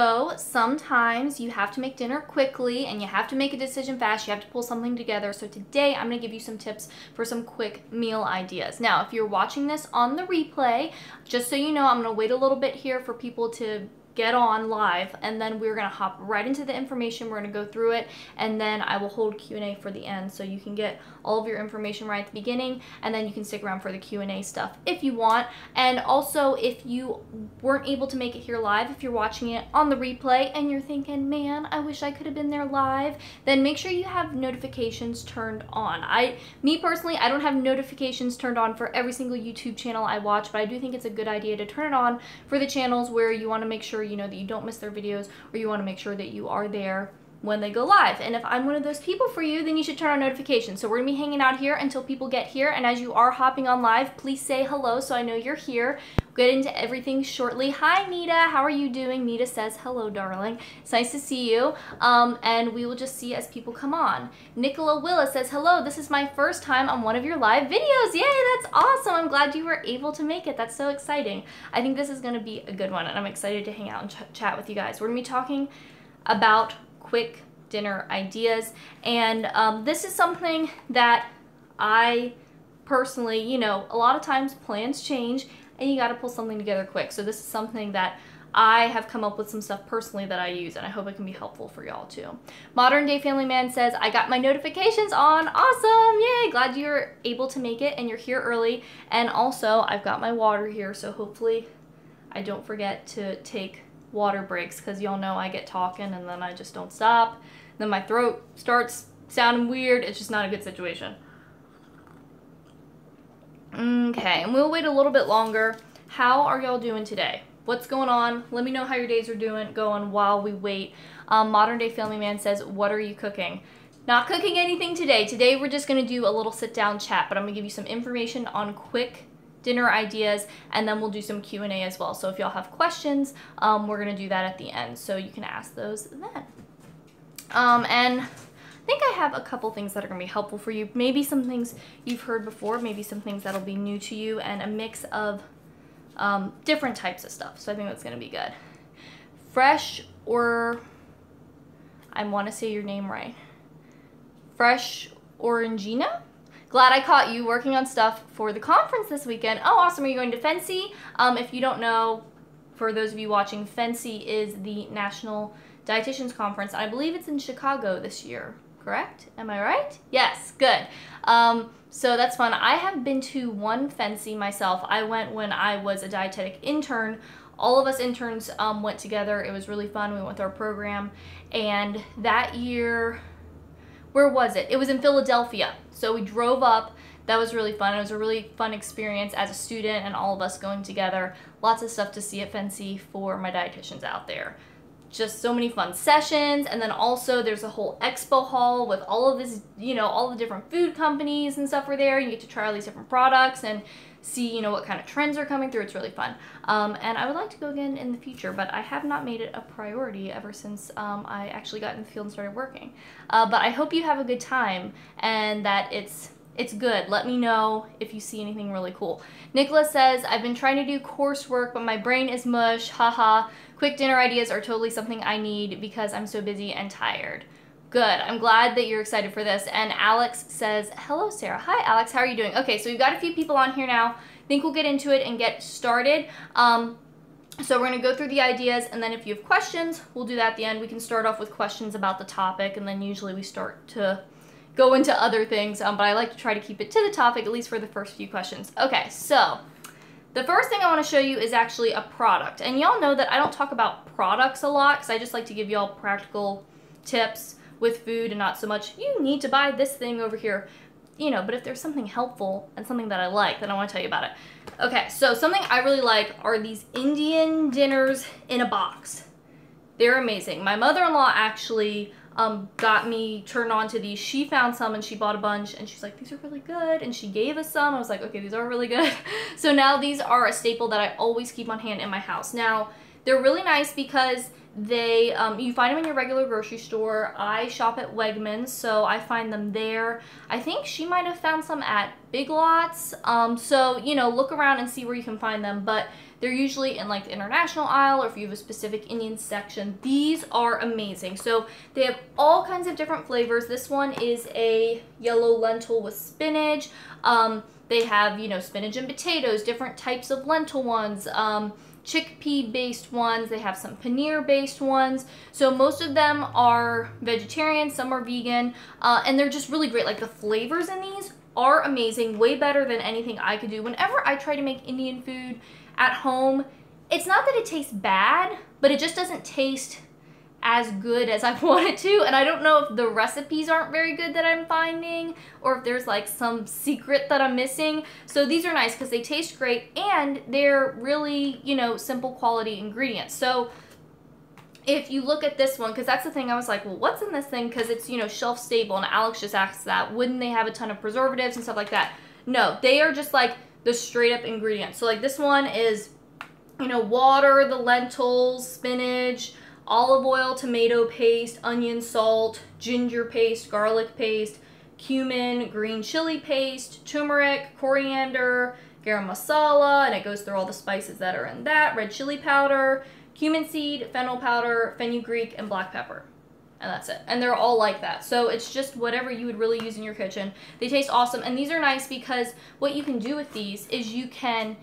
So sometimes you have to make dinner quickly and you have to make a decision fast. You have to pull something together. So today I'm going to give you some tips for some quick meal ideas. Now, if you're watching this on the replay, just so you know, I'm going to wait a little bit here for people to get on live, and then we're going to hop right into the information. We're going to go through it, and then I will hold Q&A for the end, so you can get all of your information right at the beginning, and then you can stick around for the Q&A stuff if you want. And also, if you weren't able to make it here live, if you're watching it on the replay and you're thinking, man, I wish I could have been there live, then make sure you have notifications turned on. Me personally, I don't have notifications turned on for every single YouTube channel I watch, but I do think it's a good idea to turn it on for the channels where you want to make sure you know that you don't miss their videos, or you want to make sure that you are there when they go live. And if I'm one of those people for you, then you should turn on notifications. So we're gonna be hanging out here until people get here, and as you are hopping on live, please say hello so I know you're here. We'll get into everything shortly. Hi Nita, how are you doing? Nita says hello, darling. It's nice to see you. And we will just see as people come on. Nicola Willis says hello, this is my first time on one of your live videos. Yay, that's awesome. I'm glad you were able to make it. That's so exciting. I think this is gonna be a good one, and I'm excited to hang out and chat with you guys. We're gonna be talking about quick dinner ideas, and this is something that I personally, you know, a lot of times plans change and you got to pull something together quick. So this is something that I have come up with some stuff personally that I use, and I hope it can be helpful for y'all too. Modern Day Family Man says, I got my notifications on. Awesome. Yay. Glad you're able to make it and you're here early. And also I've got my water here, so hopefully I don't forget to take water breaks, because y'all know I get talking and then I just don't stop. Then my throat starts sounding weird. It's just not a good situation. Okay, and we'll wait a little bit longer. How are y'all doing today? What's going on? Let me know how your days are going while we wait. Modern Day Family Man says, what are you cooking? Not cooking anything today. Today we're just gonna do a little sit down chat, but I'm gonna give you some information on quick dinner ideas, and then we'll do some Q&A as well. So if y'all have questions, we're gonna do that at the end, so you can ask those then. And I think I have a couple things that are gonna be helpful for you. Maybe some things you've heard before, maybe some things that'll be new to you, and a mix of different types of stuff. So I think that's gonna be good. Fresh, or I wanna say your name right. Fresh Orangina? Glad I caught you working on stuff for the conference this weekend. Oh, awesome. Are you going to Fancy? If you don't know, for those of you watching, Fancy is the National Dietitians Conference. I believe it's in Chicago this year, correct? Am I right? Yes, good. So that's fun. I have been to one Fancy myself. I went when I was a dietetic intern. All of us interns went together. It was really fun. We went with our program. And that year, where was it? It was in Philadelphia. So we drove up. That was really fun. It was a really fun experience as a student and all of us going together. Lots of stuff to see at Fancy for my dietitians out there. Just so many fun sessions. And then also there's a whole expo hall with all of this, you know, all the different food companies and stuff are there. You get to try all these different products and see, you know, what kind of trends are coming through. It's really fun. And I would like to go again in the future, but I have not made it a priority ever since I actually got in the field and started working. But I hope you have a good time and that it's good. Let me know if you see anything really cool. Nicholas says, I've been trying to do coursework, but my brain is mush. Haha. Quick dinner ideas are totally something I need because I'm so busy and tired. Good. I'm glad that you're excited for this. And Alex says, hello, Sarah. Hi, Alex. How are you doing? Okay, so we've got a few people on here now. I think we'll get into it and get started. So we're going to go through the ideas, and then if you have questions, we'll do that at the end. We can start off with questions about the topic, and then usually we start to go into other things, but I like to try to keep it to the topic, at least for the first few questions. Okay, so the first thing I want to show you is actually a product. And y'all know that I don't talk about products a lot, because I just like to give y'all practical tips with food and not so much, you need to buy this thing over here. You know, but if there's something helpful and something that I like, then I want to tell you about it. Okay, so something I really like are these Indian dinners in a box. They're amazing. My mother-in-law actually got me turned on to these. She found some and she bought a bunch and she's like, these are really good. And she gave us some. I was like, okay, these are really good. So now these are a staple that I always keep on hand in my house. Now, They're really nice because they you find them in your regular grocery store. I shop at Wegmans, so I find them there. I think she might have found some at Big Lots. So, you know, look around and see where you can find them, but they're usually in like the international aisle, or if you have a specific Indian section. These are amazing. So they have all kinds of different flavors. This one is a yellow lentil with spinach. They have, you know, spinach and potatoes, different types of lentil ones, chickpea based ones. They have some paneer based ones. So most of them are vegetarian, some are vegan, and they're just really great. Like the flavors in these are amazing, way better than anything I could do. Whenever I try to make Indian food at home, it's not that it tastes bad, but it just doesn't taste as good as I want it to. And I don't know if the recipes aren't very good that I'm finding, or if there's like some secret that I'm missing. So these are nice because they taste great and they're really, you know, simple quality ingredients. So if you look at this one, because that's the thing, I was like, well, what's in this thing? Because it's, you know, shelf stable, and Alex just asked that, wouldn't they have a ton of preservatives and stuff like that? No, they are just like the straight up ingredients. So like this one is, you know, water, the lentils, spinach, olive oil, tomato paste, onion, salt, ginger paste, garlic paste, cumin, green chili paste, turmeric, coriander, garam masala, and it goes through all the spices that are in that, red chili powder, cumin seed, fennel powder, fenugreek, and black pepper. And that's it. And they're all like that. So it's just whatever you would really use in your kitchen. They taste awesome. And these are nice because what you can do with these is you can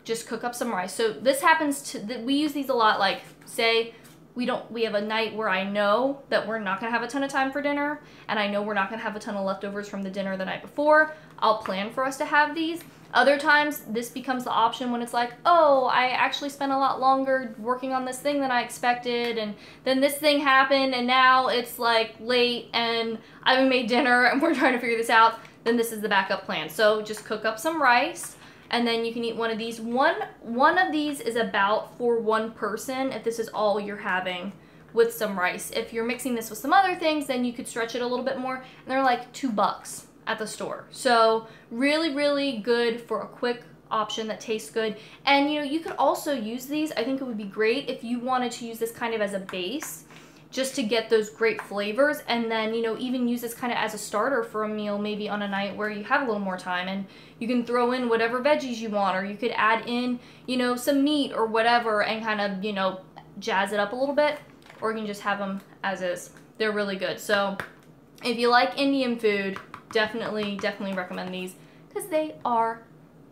just cook up some rice. So this happens to, we use these a lot, like say we have a night where I know that we're not gonna have a ton of time for dinner, and I know we're not gonna have a ton of leftovers from the dinner the night before. I'll plan for us to have these. Other times, this becomes the option when it's like, oh, I actually spent a lot longer working on this thing than I expected, and then this thing happened, and now it's like late, and I haven't made dinner, and we're trying to figure this out. Then this is the backup plan. So just cook up some rice, and then you can eat one of these. One of these is about for one person if this is all you're having with some rice. If you're mixing this with some other things, then you could stretch it a little bit more, and they're like $2 at the store. So really, really good for a quick option that tastes good. And you know, you could also use these. I think it would be great if you wanted to use this kind of as a base, just to get those great flavors, and then, you know, even use this kind of as a starter for a meal, maybe on a night where you have a little more time, and you can throw in whatever veggies you want, or you could add in, you know, some meat or whatever and kind of, you know, jazz it up a little bit, or you can just have them as is. They're really good. So if you like Indian food, definitely recommend these because they are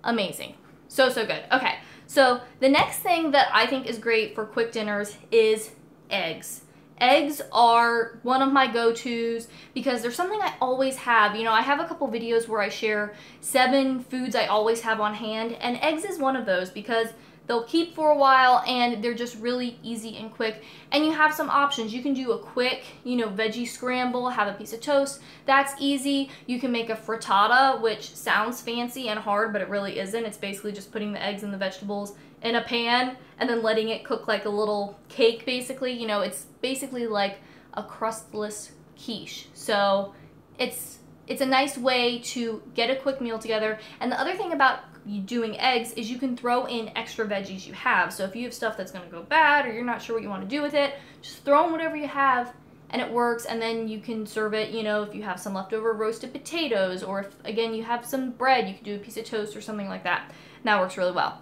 amazing. So good. Okay, so the next thing that I think is great for quick dinners is eggs. Eggs are one of my go-tos because they're something I always have. You know, I have a couple videos where I share 7 foods I always have on hand, and eggs is one of those because they'll keep for a while and they're just really easy and quick. And you have some options. You can do a quick, you know, veggie scramble, have a piece of toast. That's easy. You can make a frittata, which sounds fancy and hard, but it really isn't. It's basically just putting the eggs and the vegetables in a pan and then letting it cook like a little cake, basically. You know, it's basically like a crustless quiche. So it's a nice way to get a quick meal together. And the other thing about you doing eggs is you can throw in extra veggies you have. So if you have stuff that's going to go bad, or you're not sure what you want to do with it, just throw in whatever you have and it works. And then you can serve it, you know, if you have some leftover roasted potatoes, or if again you have some bread, you can do a piece of toast or something like that. And that works really well.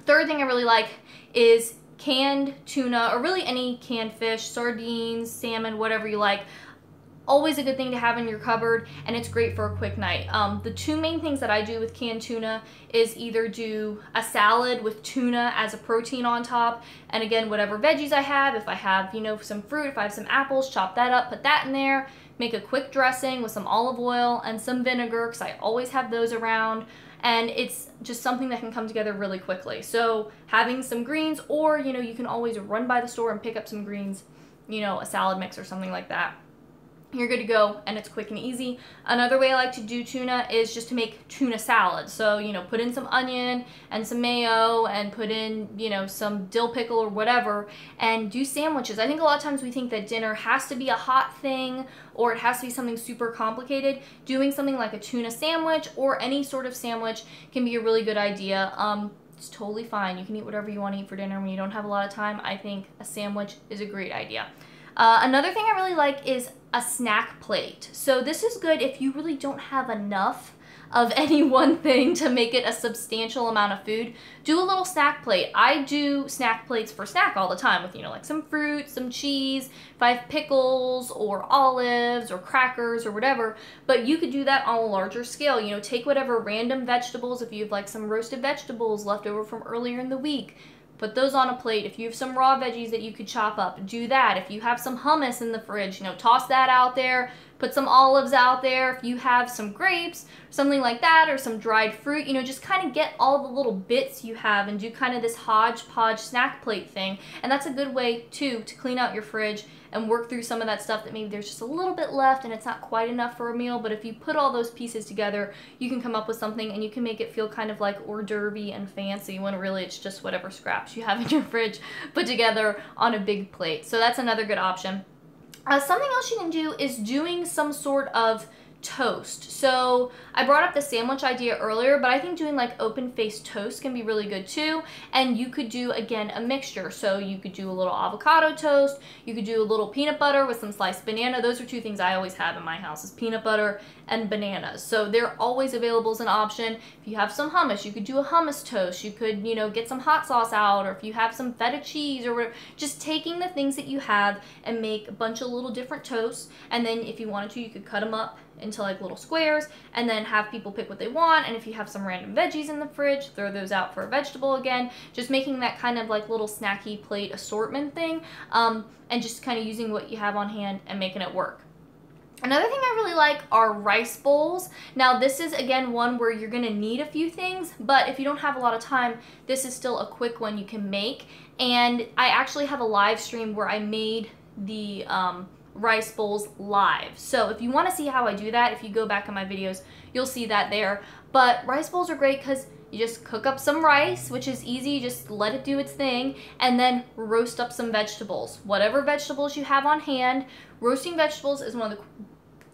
Third thing I really like is canned tuna, or really any canned fish, sardines, salmon, whatever you like. Always a good thing to have in your cupboard, and it's great for a quick night. The 2 main things that I do with canned tuna is either do a salad with tuna as a protein on top, and again, whatever veggies I have. If I have, you know, some fruit, if I have some apples, chop that up, put that in there, make a quick dressing with some olive oil and some vinegar, because I always have those around. And it's just something that can come together really quickly. So having some greens, or, you know, you can always run by the store and pick up some greens, you know, a salad mix or something like that. You're good to go, and it's quick and easy. Another way I like to do tuna is just to make tuna salad. So, you know, put in some onion and some mayo, and put in, you know, some dill pickle or whatever, and do sandwiches. I think a lot of times we think that dinner has to be a hot thing, or it has to be something super complicated. Doing something like a tuna sandwich or any sort of sandwich can be a really good idea. It's totally fine. You can eat whatever you want to eat for dinner when you don't have a lot of time. I think a sandwich is a great idea. Another thing I really like is a snack plate. So this is good if you really don't have enough of any one thing to make it a substantial amount of food. Do a little snack plate. I do snack plates for snack all the time with, you know, like some fruit, some cheese, if I have pickles or olives or crackers or whatever, but you could do that on a larger scale. You know, take whatever random vegetables, if you have like some roasted vegetables left over from earlier in the week, put those on a plate. If you have some raw veggies that you could chop up, do that. If you have some hummus in the fridge, you know, toss that out there. Put some olives out there. If you have some grapes, something like that, or some dried fruit, you know, just kind of get all the little bits you have and do kind of this hodgepodge snack plate thing. And that's a good way, too, to clean out your fridge and work through some of that stuff that maybe there's just a little bit left and it's not quite enough for a meal. But if you put all those pieces together, you can come up with something and you can make it feel kind of like hors d'oeuvre and fancy when really it's just whatever scraps you have in your fridge put together on a big plate. So that's another good option. Something else you can do is doing some sort of toast. So I brought up the sandwich idea earlier, but I think doing like open-faced toast can be really good too. And you could do, again, a mixture. So you could do a little avocado toast. You could do a little peanut butter with some sliced banana. Those are two things I always have in my house, is peanut butter and bananas. So they're always available as an option. If you have some hummus, you could do a hummus toast. You could, you know, get some hot sauce out, or if you have some feta cheese or whatever, just taking the things that you have and make a bunch of little different toasts. And then if you wanted to, you could cut them up into like little squares and then have people pick what they want. And if you have some random veggies in the fridge, throw those out for a vegetable again. Just making that kind of like little snacky plate assortment thing, and just kind of using what you have on hand and making it work. Another thing I really like are rice bowls. Now this is, again, one where you're gonna need a few things, but if you don't have a lot of time, this is still a quick one you can make. And I actually have a live stream where I made the rice bowls live. So if you want to see how I do that, if you go back in my videos, you'll see that there. But rice bowls are great because you just cook up some rice, which is easy, just let it do its thing, and then roast up some vegetables. Whatever vegetables you have on hand. Roasting vegetables is one of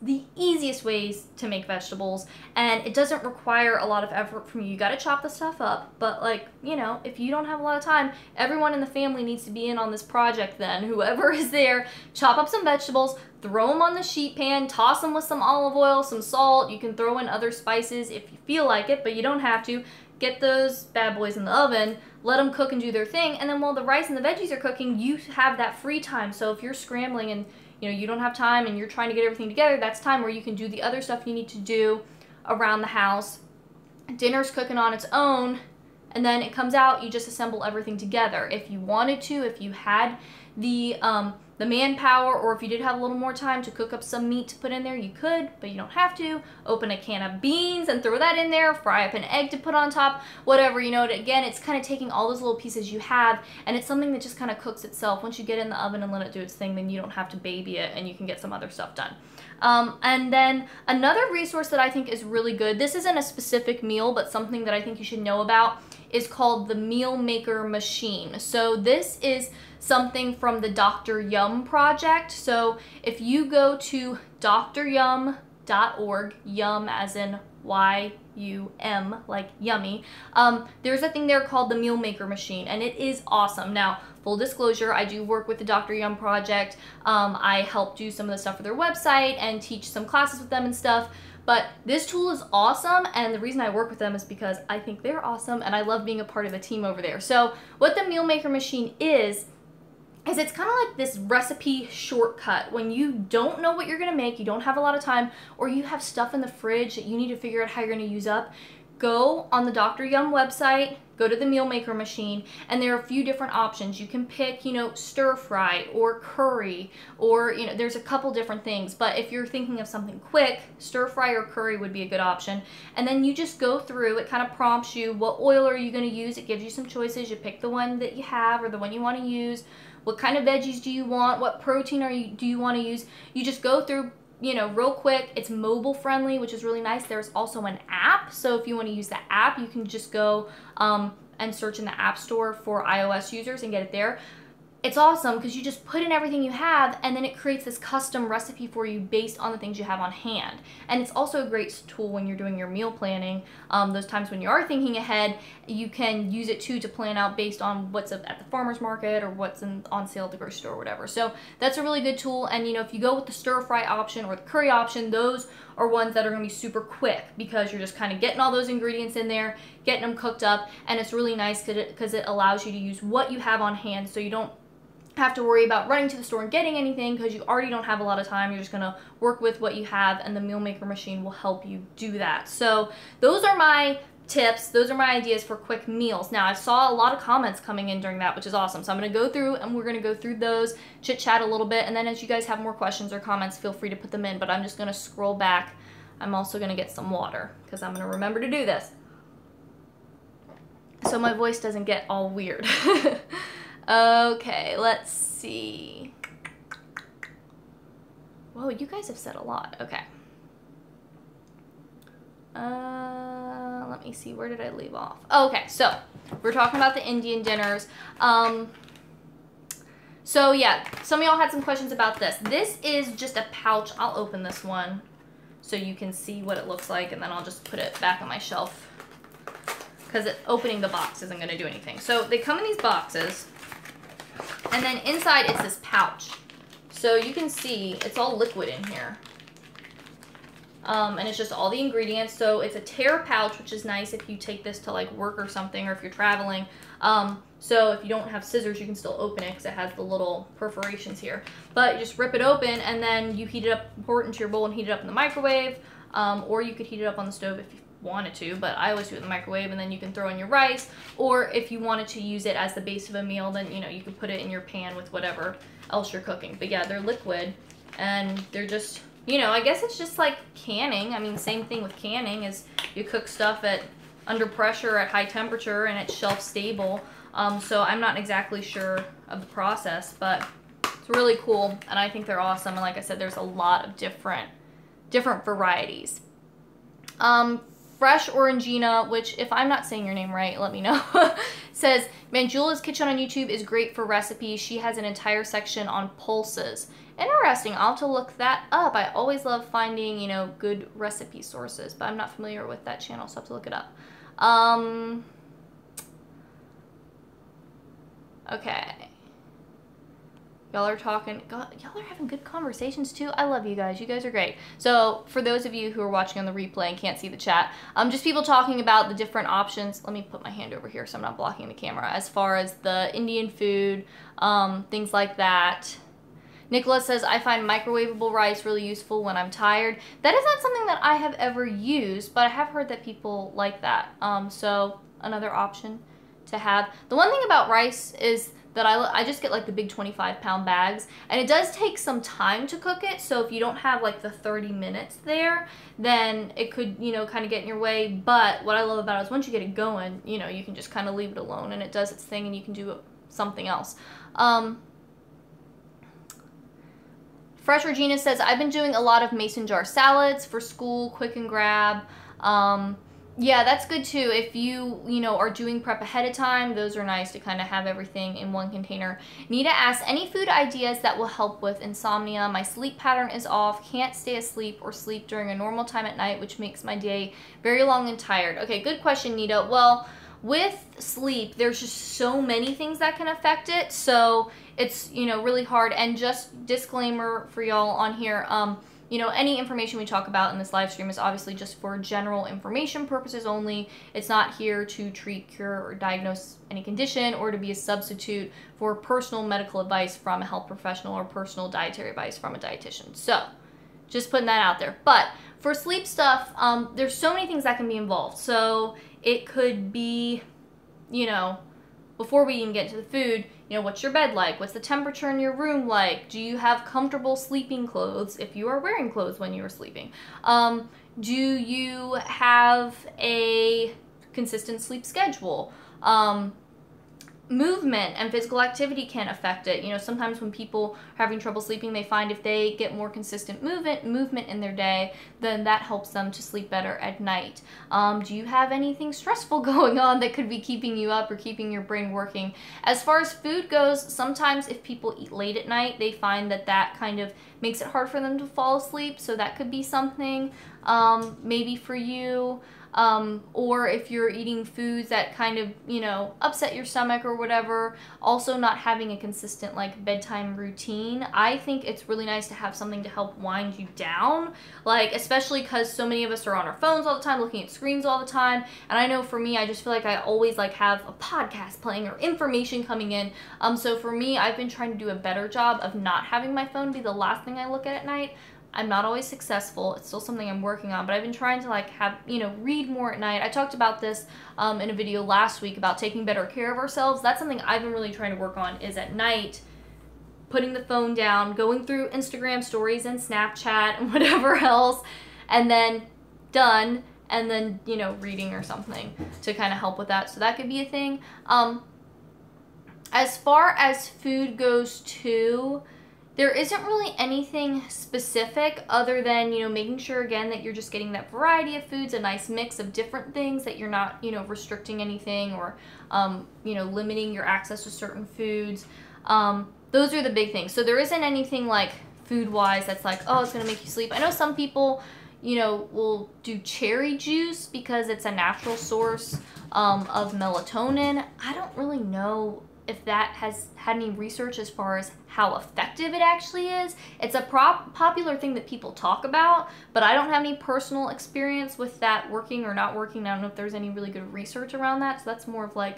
the easiest ways to make vegetables, and it doesn't require a lot of effort from you. You gotta chop the stuff up, but like, you know, if you don't have a lot of time, everyone in the family needs to be in on this project then. Whoever is there, chop up some vegetables, throw them on the sheet pan, toss them with some olive oil, some salt. You can throw in other spices if you feel like it, but you don't have to. Get those bad boys in the oven, let them cook and do their thing, and then while the rice and the veggies are cooking, you have that free time. So if you're scrambling and you know, you don't have time and you're trying to get everything together, that's time where you can do the other stuff you need to do around the house. Dinner's cooking on its own, and then it comes out, you just assemble everything together. If you wanted to, if you had the manpower, or if you did have a little more time to cook up some meat to put in there, you could, but you don't have to. Open a can of beans and throw that in there, fry up an egg to put on top, whatever, you know. Again, it's kind of taking all those little pieces you have, and it's something that just kind of cooks itself. Once you get in the oven and let it do its thing, then you don't have to baby it, and you can get some other stuff done. And then another resource that I think is really good, this isn't a specific meal, but something that I think you should know about, is called the Meal Maker Machine. So this is something from the Dr. Yum project. So if you go to dryum.org, yum as in Y-U-M, like yummy, there's a thing there called the Meal Maker Machine, and it is awesome. Now, full disclosure, I do work with the Dr. Yum project. I help do some of the stuff for their website and teach some classes with them and stuff. But this tool is awesome, and the reason I work with them is because I think they're awesome, and I love being a part of the team over there. So what the Meal Maker Machine is it's kind of like this recipe shortcut. When you don't know what you're gonna make, you don't have a lot of time, or you have stuff in the fridge that you need to figure out how you're gonna use up, go on the Dr. Yum website, go to the Meal Maker Machine, and there are a few different options. You can pick, you know, stir fry or curry, or, you know, there's a couple different things. But if you're thinking of something quick, stir fry or curry would be a good option. And then you just go through, it kind of prompts you, what oil are you gonna use? It gives you some choices. You pick the one that you have or the one you wanna use. What kind of veggies do you want? What protein do you wanna use? You just go through, you know, real quick. It's mobile friendly, which is really nice. There's also an app, so if you want to use the app, you can just go and search in the App Store for iOS users and get it there. it's awesome because you just put in everything you have and then it creates this custom recipe for you based on the things you have on hand. And it's also a great tool when you're doing your meal planning. Those times when you are thinking ahead, you can use it too to plan out based on what's at the farmer's market or what's on sale at the grocery store or whatever. So that's a really good tool. And you know, if you go with the stir fry option or the curry option, those are ones that are going to be super quick because you're just kind of getting all those ingredients in there, getting them cooked up, and it's really nice because it allows you to use what you have on hand, so you don't have to worry about running to the store and getting anything because you already don't have a lot of time. You're just going to work with what you have, and the meal maker machine will help you do that. So those are my tips. Those are my ideas for quick meals. Now, I saw a lot of comments coming in during that, which is awesome. So I'm going to go through and we're going to go through those, chit chat a little bit, and then as you guys have more questions or comments, feel free to put them in, but I'm just going to scroll back. I'm also going to get some water because I'm going to remember to do this so my voice doesn't get all weird. Okay, let's see. Whoa, you guys have said a lot. Okay. Let me see. Where did I leave off? Oh, okay, so we're talking about the Indian dinners. So yeah, some of y'all had some questions about this. This is just a pouch. I'll open this one so you can see what it looks like, and then I'll just put it back on my shelf because opening the box isn't going to do anything. So they come in these boxes. And then inside it's this pouch. So you can see it's all liquid in here. And it's just all the ingredients. So it's a tear pouch, which is nice if you take this to like work or something, or if you're traveling. So if you don't have scissors, you can still open it because it has the little perforations here. But you just rip it open and then you heat it up, pour it into your bowl and heat it up in the microwave. Or you could heat it up on the stove if you wanted to, but I always do it in the microwave, and then you can throw in your rice, or if you wanted to use it as the base of a meal, then you know you could put it in your pan with whatever else you're cooking. But yeah, they're liquid and they're just, you know, I guess it's just like canning. I mean, same thing with canning is you cook stuff under pressure at high temperature and it's shelf stable. So I'm not exactly sure of the process, but it's really cool and I think they're awesome. And like I said, there's a lot of different varieties. Fresh Orangina, which if I'm not saying your name right, let me know, says, Manjula's Kitchen on YouTube is great for recipes. She has an entire section on pulses. Interesting. I'll have to look that up. I always love finding, you know, good recipe sources, but I'm not familiar with that channel, so I have to look it up. Okay. Y'all are talking, God, y'all are having good conversations too. I love you guys. You guys are great. So for those of you who are watching on the replay and can't see the chat, just people talking about the different options. Let me put my hand over here so I'm not blocking the camera. As far as the Indian food, things like that. Nicholas says, I find microwavable rice really useful when I'm tired. That is not something that I have ever used, but I have heard that people like that. So another option to have. The one thing about rice is that I just get like the big 25-pound bags, and it does take some time to cook it, so if you don't have like the 30 minutes there, then it could, you know, kind of get in your way. But what I love about it is once you get it going, you know, you can just kind of leave it alone and it does its thing and you can do something else. Fresh Regina says, I've been doing a lot of mason jar salads for school, quick and grab. Yeah, that's good too. If you know, are doing prep ahead of time, those are nice to kind of have everything in one container. Nita asks, any food ideas that will help with insomnia? My sleep pattern is off, can't stay asleep or sleep during a normal time at night, which makes my day very long and tired. Okay, good question, Nita. Well, with sleep, there's just so many things that can affect it, so it's, you know, really hard. And just disclaimer for y'all on here, you know, any information we talk about in this live stream is obviously just for general information purposes only. It's not here to treat, cure, or diagnose any condition or to be a substitute for personal medical advice from a health professional or personal dietary advice from a dietitian. So, just putting that out there. But for sleep stuff, there's so many things that can be involved. So, it could be, you know, before we even get to the food, you know, what's your bed like? What's the temperature in your room like? Do you have comfortable sleeping clothes if you are wearing clothes when you are sleeping? Do you have a consistent sleep schedule? movement and physical activity can affect it. You know, sometimes when people are having trouble sleeping, they find if they get more consistent movement in their day, then that helps them to sleep better at night. Do you have anything stressful going on that could be keeping you up or keeping your brain working? As far as food goes, sometimes if people eat late at night, they find that that kind of makes it hard for them to fall asleep, so that could be something maybe for you. Or if you're eating foods that kind of, you know, upset your stomach or whatever, also not having a consistent like bedtime routine. I think it's really nice to have something to help wind you down, like especially because so many of us are on our phones all the time, looking at screens all the time. And I know for me, I just feel like I always like have a podcast playing or information coming in. So for me, I've been trying to do a better job of not having my phone be the last thing I look at night. I'm not always successful. It's still something I'm working on, but I've been trying to like have, you know, read more at night. I talked about this in a video last week about taking better care of ourselves. That's something I've been really trying to work on, is at night, putting the phone down, going through Instagram stories and Snapchat and whatever else, and then done, and then, you know, reading or something to kind of help with that. So that could be a thing. As far as food goes too, there isn't really anything specific other than, you know, making sure again that you're just getting that variety of foods, a nice mix of different things, that you're not, you know, restricting anything or, you know, limiting your access to certain foods. Those are the big things. So there isn't anything like food-wise that's like, oh, it's going to make you sleep. I know some people, you know, will do cherry juice because it's a natural source of melatonin. I don't really know if that has had any research as far as how effective it actually is. It's a popular thing that people talk about, but I don't have any personal experience with that working or not working. I don't know if there's any really good research around that, so that's more of like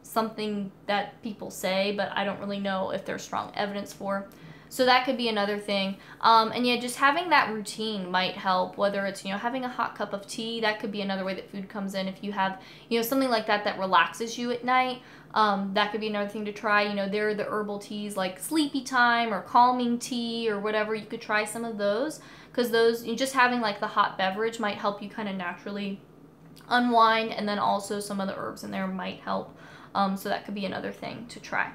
something that people say, but I don't really know if there's strong evidence for. So that could be another thing. And yeah, just having that routine might help, whether it's, you know, having a hot cup of tea. That could be another way that food comes in. If you have, you know, something like that that relaxes you at night, that could be another thing to try. You know, there are the herbal teas like sleepy time or calming tea or whatever. You could try some of those, because those, you just having like the hot beverage might help you kind of naturally unwind, and then also some of the herbs in there might help. So that could be another thing to try.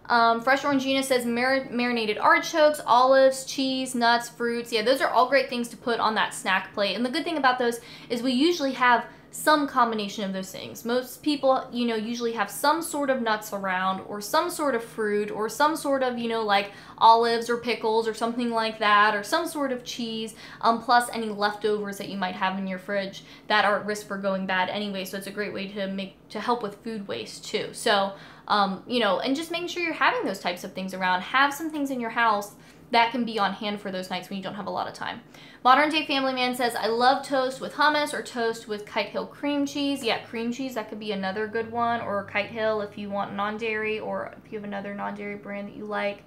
Fresh Orangina says marinated artichokes, olives, cheese, nuts, fruits. Yeah, those are all great things to put on that snack plate. And the good thing about those is we usually have some combination of those things. Most people, you know, usually have some sort of nuts around, or some sort of fruit, or some sort of, you know, like olives or pickles or something like that, or some sort of cheese, plus any leftovers that you might have in your fridge that are at risk for going bad anyway. So it's a great way to help with food waste too. So, you know, and just making sure you're having those types of things around. Have some things in your house that can be on hand for those nights when you don't have a lot of time. Modern Day Family Man says, I love toast with hummus or toast with Kite Hill cream cheese. Yeah, cream cheese, that could be another good one. Or Kite Hill if you want non-dairy, or if you have another non-dairy brand that you like.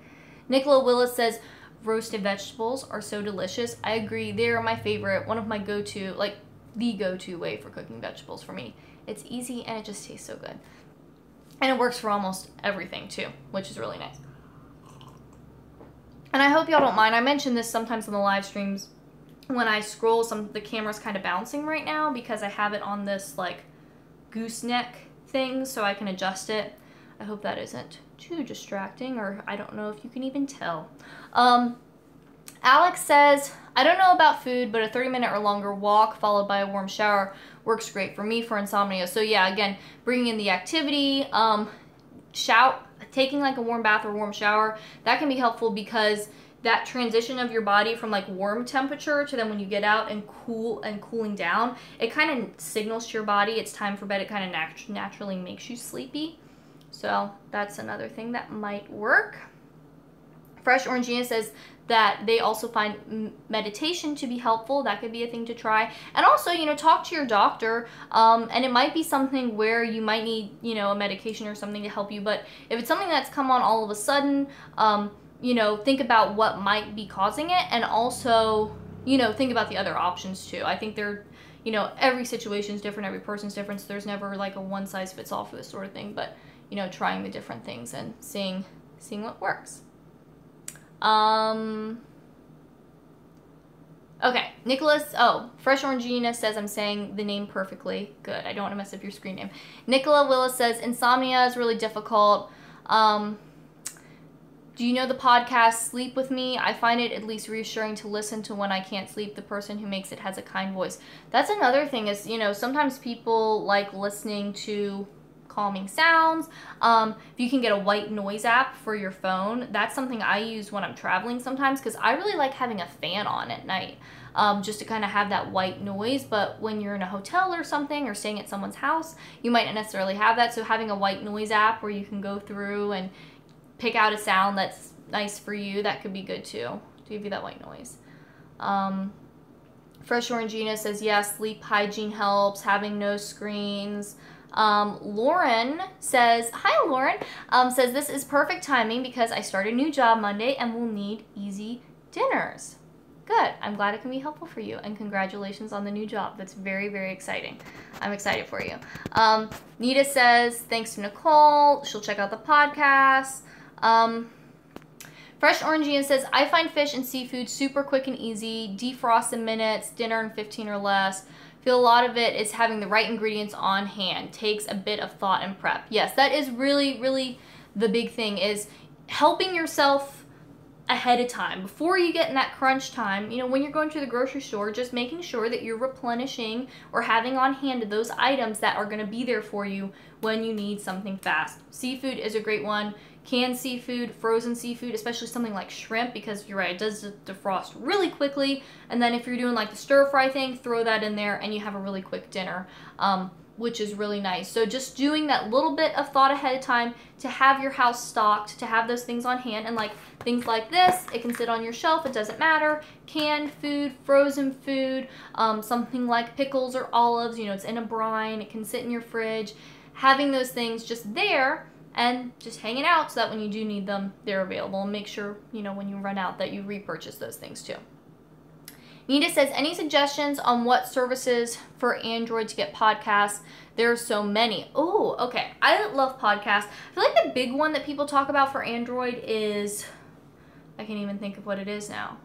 Nicola Willis says, roasted vegetables are so delicious. I agree. They're my favorite. One of my go-to, like the go-to way for cooking vegetables for me. It's easy and it just tastes so good. And it works for almost everything too, which is really nice. And I hope y'all don't mind. I mention this sometimes on the live streams when I scroll. The camera's kind of bouncing right now because I have it on this like gooseneck thing so I can adjust it. I hope that isn't too distracting, or I don't know if you can even tell. Alex says, I don't know about food, but a 30-minute or longer walk followed by a warm shower works great for me for insomnia. So yeah, again, bringing in the activity, taking like a warm bath or warm shower, that can be helpful, because that transition of your body from like warm temperature to then when you get out and cooling down, it kind of signals to your body it's time for bed. It kind of naturally makes you sleepy. So that's another thing that might work. Fresh Orangina says that they also find meditation to be helpful. That could be a thing to try. And also, you know, talk to your doctor. And it might be something where you might need, you know, a medication or something to help you. But if it's something that's come on all of a sudden, you know, think about what might be causing it. And also, you know, think about the other options too. I think you know, every situation is different. Every person's different. So there's never like a one size fits all for this sort of thing. But, you know, trying the different things and seeing what works. Okay, Nicholas, oh, Fresh Orangina says I'm saying the name perfectly. Good, I don't want to mess up your screen name. Nicola Willis says, insomnia is really difficult. Do you know the podcast Sleep With Me? I find it at least reassuring to listen to when I can't sleep. The person who makes it has a kind voice. That's another thing is, you know, sometimes people like listening to calming sounds. If you can get a white noise app for your phone, that's something I use when I'm traveling sometimes because I really like having a fan on at night just to kind of have that white noise. But when you're in a hotel or something or staying at someone's house, you might not necessarily have that. So having a white noise app where you can go through and pick out a sound that's nice for you, that could be good too, to give you that white noise. Fresh Orangina says, yes, sleep hygiene helps, having no screens. Lauren says, hi Lauren, says this is perfect timing because I start a new job Monday and will need easy dinners. Good. I'm glad it can be helpful for you, and congratulations on the new job. That's very, very exciting. I'm excited for you. Nita says, thanks to Nicole. She'll check out the podcast. Fresh Orangina says, I find fish and seafood super quick and easy. Defrost in minutes, dinner in 15 or less. Feel a lot of it is having the right ingredients on hand. Takes a bit of thought and prep. Yes, that is really, really the big thing, is helping yourself ahead of time before you get in that crunch time. You know, when you're going to the grocery store, just making sure that you're replenishing or having on hand those items that are going to be there for you when you need something fast. Seafood is a great one. Canned seafood, frozen seafood, especially something like shrimp, because you're right, it does defrost really quickly. And then if you're doing like the stir fry thing, throw that in there and you have a really quick dinner, which is really nice. So just doing that little bit of thought ahead of time to have your house stocked, to have those things on hand. And like things like this, it can sit on your shelf, it doesn't matter. Canned food, frozen food, something like pickles or olives, you know, it's in a brine, it can sit in your fridge. Having those things just there and just hanging out so that when you do need them, they're available. And make sure, you know, when you run out that you repurchase those things too. Nita says, any suggestions on what services for Android to get podcasts? There are so many. Oh, okay. I love podcasts. I feel like the big one that people talk about for Android is, I can't even think of what it is now.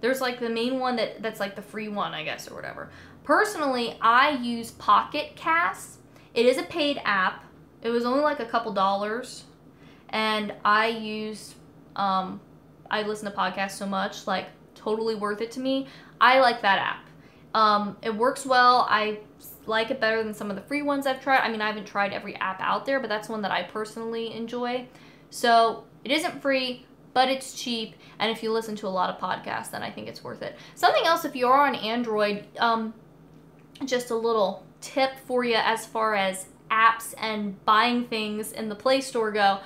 There's like the main one that's like the free one, I guess, or whatever. Personally, I use Pocket Casts. It is a paid app. It was only like a couple dollars, and I listen to podcasts so much, like totally worth it to me. I like that app. It works well. I like it better than some of the free ones I've tried. I mean, I haven't tried every app out there, but that's one that I personally enjoy. So it isn't free, but it's cheap, and if you listen to a lot of podcasts, then I think it's worth it. Something else, if you are on Android, just a little tip for you as far as apps and buying things in the Play Store go.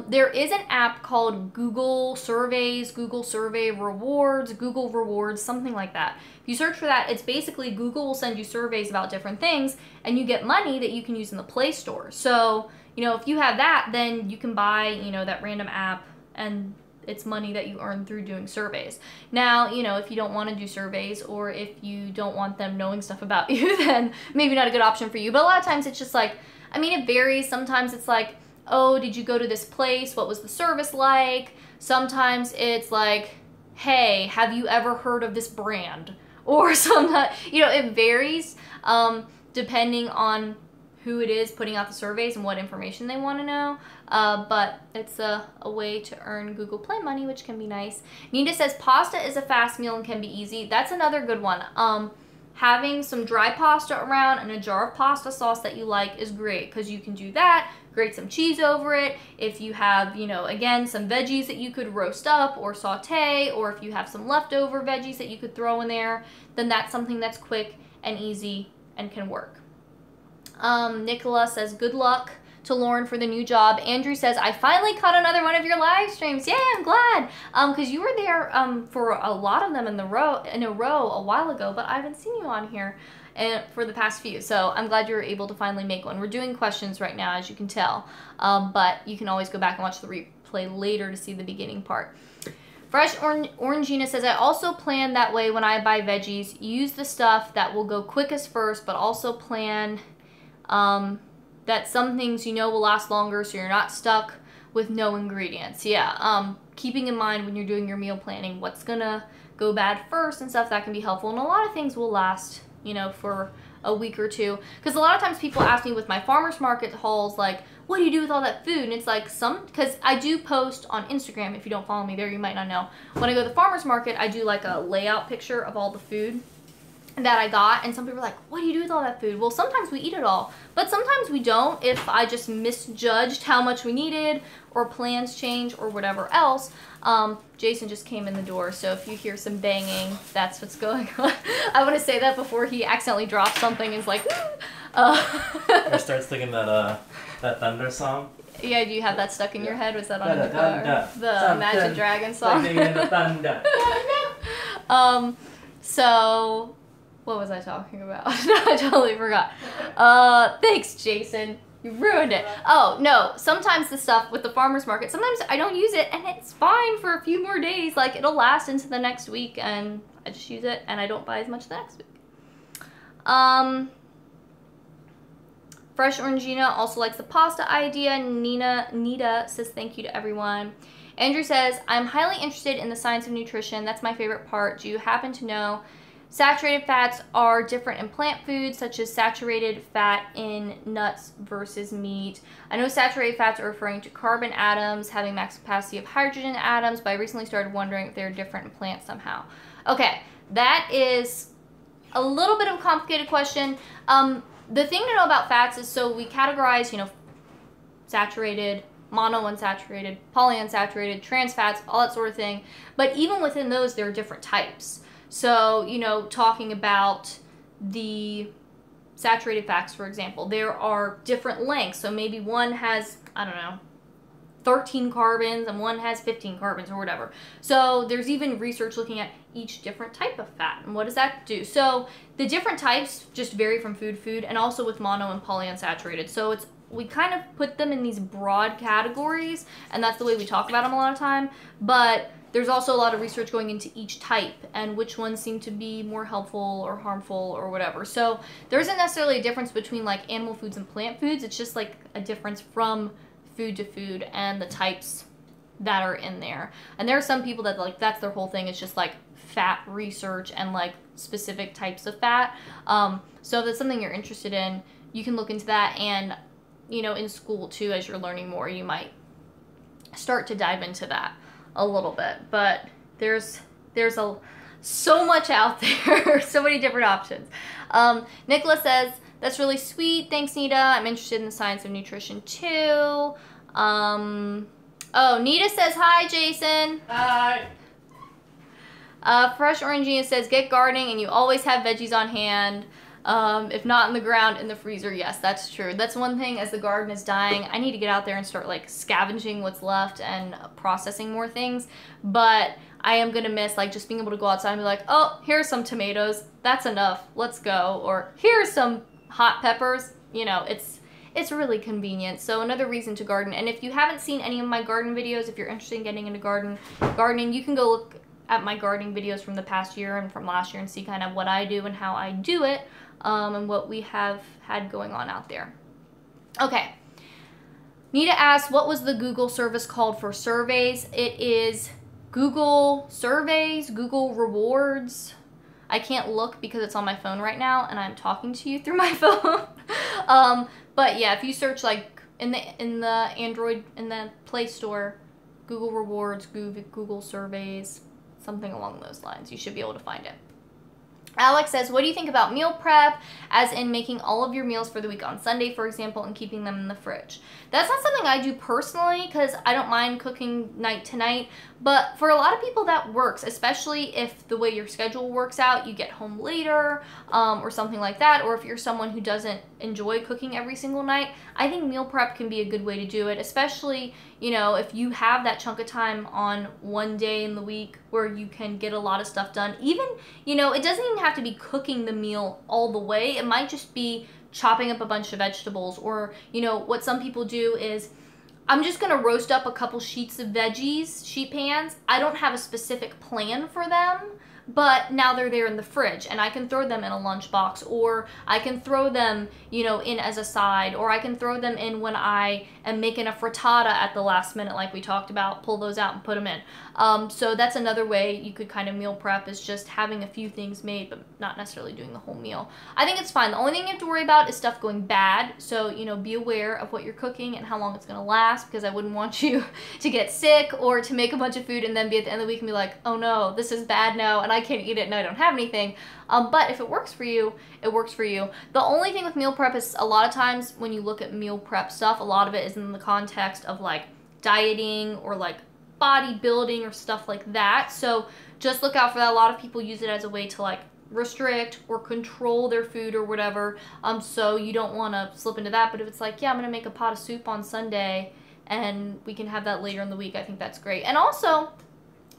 There is an app called Google Surveys, Google Survey Rewards, Google Rewards, something like that. If you search for that, it's basically Google will send you surveys about different things, and you get money that you can use in the Play Store. So, you know, if you have that, then you can buy, you know, that random app, and it's money that you earn through doing surveys. Now, you know, if you don't want to do surveys, or if you don't want them knowing stuff about you, then maybe not a good option for you. But a lot of times it's just like, I mean, it varies. Sometimes it's like, oh, did you go to this place? What was the service like? Sometimes it's like, hey, have you ever heard of this brand? Or sometimes, you know, it varies depending on who it is putting out the surveys and what information they want to know. But it's a way to earn Google Play money, which can be nice. Nita says, pasta is a fast meal and can be easy. That's another good one. Having some dry pasta around and a jar of pasta sauce that you like is great, because you can do that, grate some cheese over it. If you have, you know, again, some veggies that you could roast up or saute, or if you have some leftover veggies that you could throw in there, then that's something that's quick and easy and can work. Nicola says, good luck to Lauren for the new job. Andrew says, I finally caught another one of your live streams. Yay, I'm glad. Because you were there for a lot of them in a row a while ago, but I haven't seen you on here for the past few. So I'm glad you were able to finally make one. We're doing questions right now, as you can tell. But you can always go back and watch the replay later to see the beginning part. Fresh Orangina says, I also plan that way when I buy veggies. Use the stuff that will go quickest first, but also plan that some things you know will last longer, so you're not stuck with no ingredients. Yeah, keeping in mind when you're doing your meal planning what's gonna go bad first and stuff, that can be helpful. And a lot of things will last, you know, for a week or two. Because a lot of times people ask me with my farmer's market hauls, like, what do you do with all that food? And it's like because I do post on Instagram. If you don't follow me there, you might not know. When I go to the farmer's market, I do like a layout picture of all the food that I got, and some people are like, what do you do with all that food? Well, sometimes we eat it all, but sometimes we don't if I just misjudged how much we needed, or plans change, or whatever else. Jason just came in the door, so if you hear some banging, that's what's going on. I want to say that before he accidentally drops something and is like, Or starts thinking that Thunder song. Yeah, do you have that stuck in your head? Was that on the car? The Imagine Dragons song? So, what was I talking about? I totally forgot. Thanks, Jason. You ruined it. Oh, no. Sometimes the stuff with the farmer's market, sometimes I don't use it, and it's fine for a few more days. Like, it'll last into the next week, and I just use it, and I don't buy as much the next week. Fresh Orangina also likes the pasta idea. Nita says thank you to everyone. Andrew says, I'm highly interested in the science of nutrition. That's my favorite part. Do you happen to know saturated fats are different in plant foods, such as saturated fat in nuts versus meat? I know saturated fats are referring to carbon atoms having max capacity of hydrogen atoms, but I recently started wondering if they're different in plants somehow. Okay, that is a little bit of a complicated question. The thing to know about fats is, so we categorize, you know, saturated, monounsaturated, polyunsaturated, trans fats, all that sort of thing. But even within those, there are different types. So, you know, talking about the saturated fats, for example, there are different lengths. So maybe one has, I don't know, 13 carbons and one has 15 carbons or whatever. So there's even research looking at each different type of fat and what does that do. So the different types just vary from food to food, and also with mono and polyunsaturated. So we kind of put them in these broad categories, and that's the way we talk about them a lot of time. But there's also a lot of research going into each type and which ones seem to be more helpful or harmful or whatever. So there isn't necessarily a difference between like animal foods and plant foods. It's just like a difference from food to food and the types that are in there. And there are some people that like that's their whole thing. It's just like fat research and like specific types of fat. So if that's something you're interested in, you can look into that. And you know, in school too, as you're learning more, you might start to dive into that a little bit. But there's so much out there, so many different options. Nicholas says, that's really sweet. Thanks, Nita. I'm interested in the science of nutrition too. Oh, Nita says, hi, Jason. Hi. Fresh Orangina says, get gardening and you always have veggies on hand. If not in the ground, in the freezer. Yes, that's true. That's one thing, as the garden is dying, I need to get out there and start like scavenging what's left and processing more things. But I am gonna miss like just being able to go outside and be like, oh, here's some tomatoes. That's enough. Let's go. Or here's some hot peppers. You know, it's really convenient. So another reason to garden. And if you haven't seen any of my garden videos, if you're interested in getting into gardening, you can go look at my gardening videos from the past year and from last year and see kind of what I do and how I do it, and what we have had going on out there. Okay. Nita asks, what was the Google service called for surveys? It is Google Surveys, Google Rewards. I can't look because it's on my phone right now and I'm talking to you through my phone. But yeah, if you search like in the Android, in the Play Store, Google Rewards, Google Surveys, something along those lines, you should be able to find it. Alex says, what do you think about meal prep, as in making all of your meals for the week on Sunday, for example, and keeping them in the fridge? That's not something I do personally because I don't mind cooking night to night, but for a lot of people that works, especially if the way your schedule works out, you get home later or something like that, or if you're someone who doesn't enjoy cooking every single night. I think meal prep can be a good way to do it, especially, you know, if you have that chunk of time on one day in the week where you can get a lot of stuff done. Even, you know, it doesn't even have to be cooking the meal all the way. It might just be chopping up a bunch of vegetables, or, you know, what some people do is, I'm just gonna roast up a couple sheets of veggies, sheet pans. I don't have a specific plan for them, but now they're there in the fridge and I can throw them in a lunchbox, or I can throw them, you know, in as a side, or I can throw them in when I am making a frittata at the last minute like we talked about, pull those out and put them in. So that's another way you could kind of meal prep, is just having a few things made but not necessarily doing the whole meal. I think it's fine. The only thing you have to worry about is stuff going bad, so, you know, be aware of what you're cooking and how long it's going to last, because I wouldn't want you to get sick or to make a bunch of food and then be at the end of the week and be like, oh no, this is bad now and I can't eat it and I don't have anything. But if it works for you, it works for you. The only thing with meal prep is a lot of times when you look at meal prep stuff, a lot of it is in the context of like dieting or like bodybuilding or stuff like that. So just look out for that. A lot of people use it as a way to like restrict or control their food or whatever. So you don't want to slip into that. But if it's like, yeah, I'm going to make a pot of soup on Sunday and we can have that later in the week, I think that's great. And also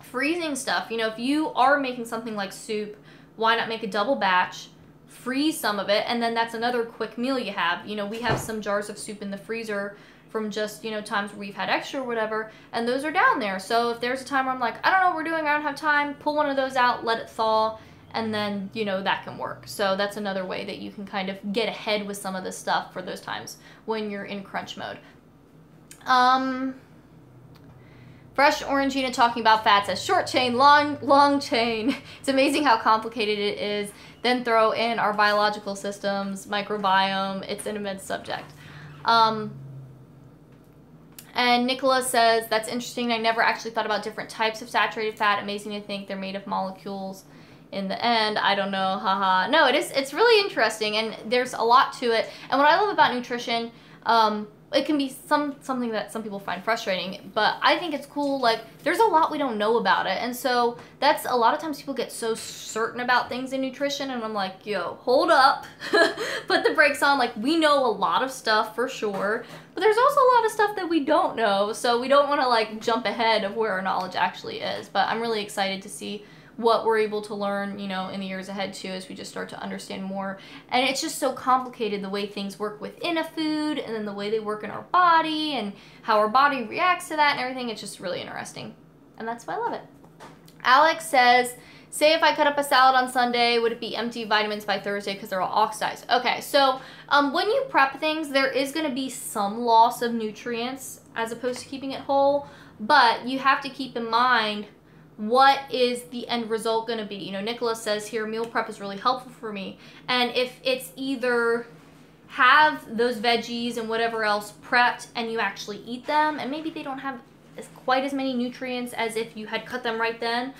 freezing stuff. You know, if you are making something like soup, why not make a double batch, freeze some of it, and then that's another quick meal you have. You know, we have some jars of soup in the freezer from just, you know, times where we've had extra or whatever, and those are down there. So if there's a time where I'm like, I don't know what we're doing, I don't have time, pull one of those out, let it thaw, and then, you know, that can work. So that's another way that you can kind of get ahead with some of this stuff for those times when you're in crunch mode. Fresh Orangina talking about fats as short chain, long chain. It's amazing how complicated it is. Then throw in our biological systems, microbiome. It's an immense subject. And Nicola says, that's interesting. I never actually thought about different types of saturated fat. Amazing to think they're made of molecules in the end. I don't know, haha. No, it's really interesting, and there's a lot to it. And what I love about nutrition, it can be something that some people find frustrating, but I think it's cool. Like, there's a lot we don't know about it, and so that's a lot of times people get so certain about things in nutrition, and I'm like, yo, hold up, put the brakes on. Like, we know a lot of stuff for sure, but there's also a lot of stuff that we don't know, so we don't want to like jump ahead of where our knowledge actually is. But I'm really excited to see what we're able to learn, you know, in the years ahead too, as we just start to understand more. And it's just so complicated, the way things work within a food, and then the way they work in our body, and how our body reacts to that and everything. It's just really interesting, and that's why I love it. Alex says, say if I cut up a salad on Sunday, would it be empty of vitamins by Thursday because they're all oxidized? Okay, so when you prep things, there is going to be some loss of nutrients as opposed to keeping it whole, but you have to keep in mind what is the end result going to be. You know, Nicholas says here, meal prep is really helpful for me. And if it's either have those veggies and whatever else prepped and you actually eat them, and maybe they don't have quite as many nutrients as if you had cut them right then,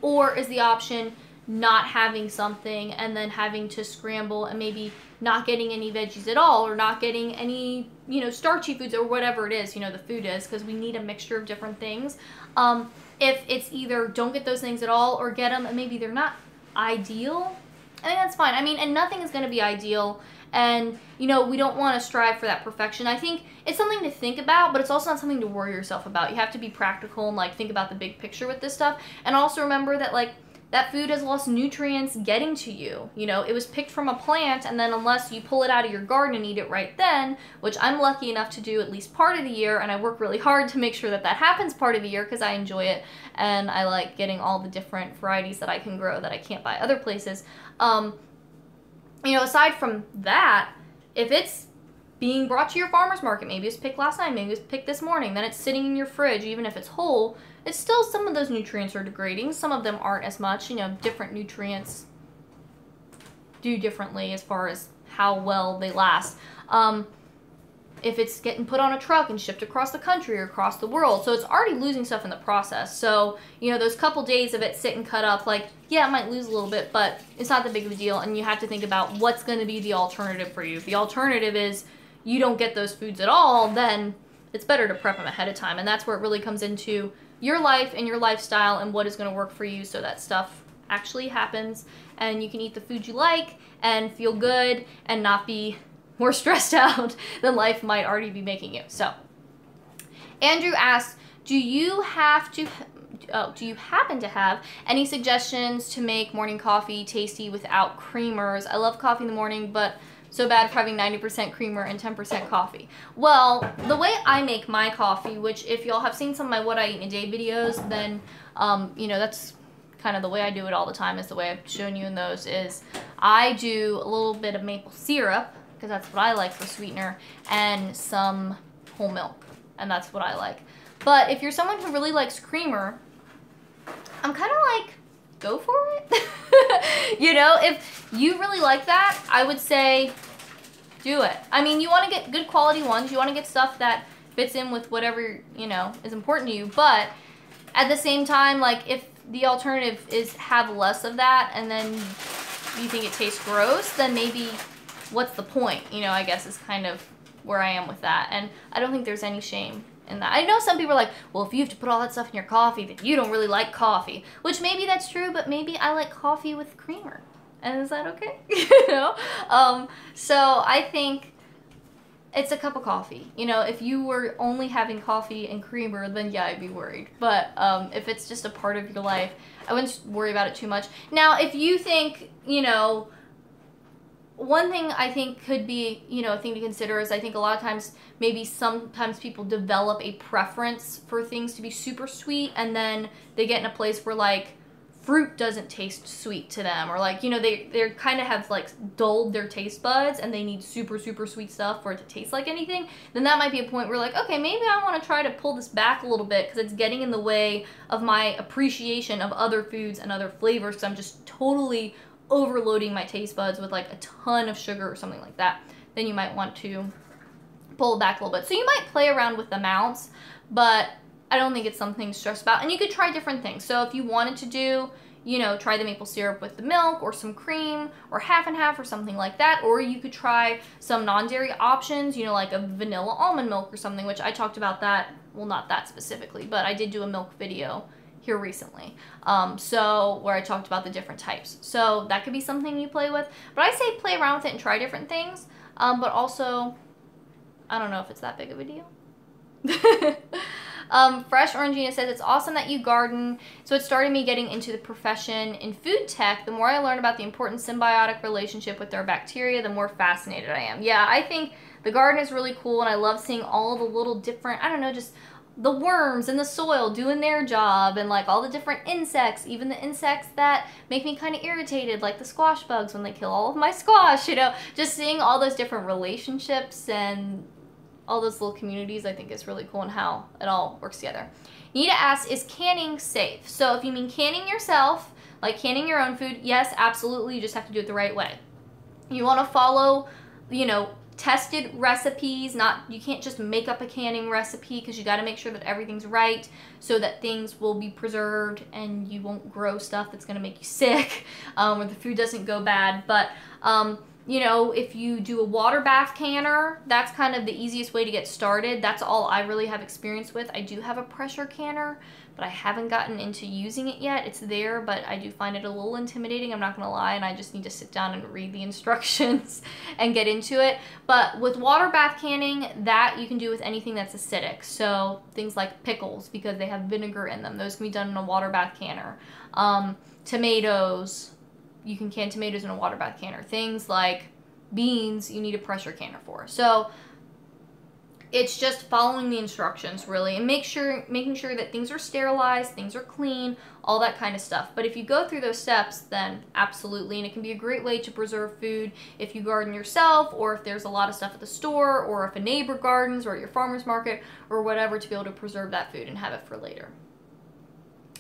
or is the option not having something and then having to scramble and maybe not getting any veggies at all, or not getting any, you know, starchy foods or whatever it is, you know, the food is, because we need a mixture of different things. If it's either don't get those things at all or get them and maybe they're not ideal, I think that's fine. I mean, and nothing is going to be ideal, and, you know, we don't want to strive for that perfection. I think it's something to think about, but it's also not something to worry yourself about. You have to be practical and like think about the big picture with this stuff, and also remember that like that food has lost nutrients getting to you. You know, it was picked from a plant, and then unless you pull it out of your garden and eat it right then, which I'm lucky enough to do at least part of the year, and I work really hard to make sure that that happens part of the year because I enjoy it, and I like getting all the different varieties that I can grow that I can't buy other places. You know, aside from that, if it's being brought to your farmer's market, maybe it was picked last night, maybe it was picked this morning, then it's sitting in your fridge, even if it's whole, it's still, some of those nutrients are degrading. Some of them aren't as much. You know, different nutrients do differently as far as how well they last. If it's getting put on a truck and shipped across the country or across the world, so it's already losing stuff in the process. So, you know, those couple days of it sitting cut up, like, yeah, it might lose a little bit, but it's not that big of a deal, and you have to think about what's going to be the alternative for you. If the alternative is you don't get those foods at all, then it's better to prep them ahead of time, and that's where it really comes into your life and your lifestyle and what is going to work for you so that stuff actually happens and you can eat the food you like and feel good and not be more stressed out than life might already be making you. So, Andrew asks, do you happen to have any suggestions to make morning coffee tasty without creamers? I love coffee in the morning, but so bad for having 90% creamer and 10% coffee. Well, the way I make my coffee, which if y'all have seen some of my What I Eat in a Day videos, then, you know, that's kind of the way I do it all the time is the way I've shown you in those is I do a little bit of maple syrup, because that's what I like for sweetener, and some whole milk, and that's what I like. But if you're someone who really likes creamer, I'm kind of like, go for it. You know, if you really like that, I would say do it. I mean, you want to get good quality ones. You want to get stuff that fits in with whatever, you know, is important to you. But at the same time, like, if the alternative is have less of that and then you think it tastes gross, then maybe what's the point? You know, I guess is kind of where I am with that. And I don't think there's any shame in that. I know some people are like, well, if you have to put all that stuff in your coffee, then you don't really like coffee. Which maybe that's true, but maybe I like coffee with creamer. And is that okay? You know? So I think it's a cup of coffee. You know, if you were only having coffee and creamer, then yeah, I'd be worried. But if it's just a part of your life, I wouldn't worry about it too much. Now, if you think, you know, one thing I think could be, you know, a thing to consider is I think a lot of times, maybe sometimes people develop a preference for things to be super sweet, and then they get in a place where, like, fruit doesn't taste sweet to them, or, like, you know, they kind of have, like, dulled their taste buds and they need super, super sweet stuff for it to taste like anything. Then that might be a point where, like, okay, maybe I want to try to pull this back a little bit because it's getting in the way of my appreciation of other foods and other flavors, because I'm just totally overloading my taste buds with, like, a ton of sugar or something like that. Then you might want to pull it back a little bit. So you might play around with the amounts, but I don't think it's something to stress about. And you could try different things. So if you wanted to do, you know, try the maple syrup with the milk or some cream or half and half or something like that. Or you could try some non-dairy options, you know, like a vanilla almond milk or something, which I talked about that. Well, not that specifically, but I did do a milk video here recently. So where I talked about the different types. So that could be something you play with. But I say play around with it and try different things. But also, I don't know if it's that big of a deal. Fresh Orangina says, it's awesome that you garden. So it started me getting into the profession in food tech. The more I learn about the important symbiotic relationship with our bacteria, the more fascinated I am. Yeah, I think the garden is really cool, and I love seeing all the little different, I don't know, just the worms in the soil doing their job, and, like, all the different insects, even the insects that make me kind of irritated, like the squash bugs when they kill all of my squash, you know, just seeing all those different relationships and all those little communities, I think is really cool, and how it all works together. Nita asks, is canning safe? So if you mean canning yourself, like canning your own food, yes, absolutely, you just have to do it the right way. You want to follow, you know, tested recipes. You can't just make up a canning recipe, because you got to make sure that everything's right so that things will be preserved and you won't grow stuff that's going to make you sick, or the food doesn't go bad. But you know, if you do a water bath canner, that's kind of the easiest way to get started. That's all I really have experience with. I do have a pressure canner, but I haven't gotten into using it yet. It's there, but I do find it a little intimidating, I'm not gonna lie, and I just need to sit down and read the instructions and get into it. But with water bath canning, that you can do with anything that's acidic. So things like pickles, because they have vinegar in them, those can be done in a water bath canner. Tomatoes, you can can tomatoes in a water bath canner. Things like beans, you need a pressure canner for. So it's just following the instructions, really, and making sure that things are sterilized, things are clean, all that kind of stuff. But if you go through those steps, then absolutely, and it can be a great way to preserve food if you garden yourself, or if there's a lot of stuff at the store, or if a neighbor gardens, or at your farmer's market, or whatever, to be able to preserve that food and have it for later.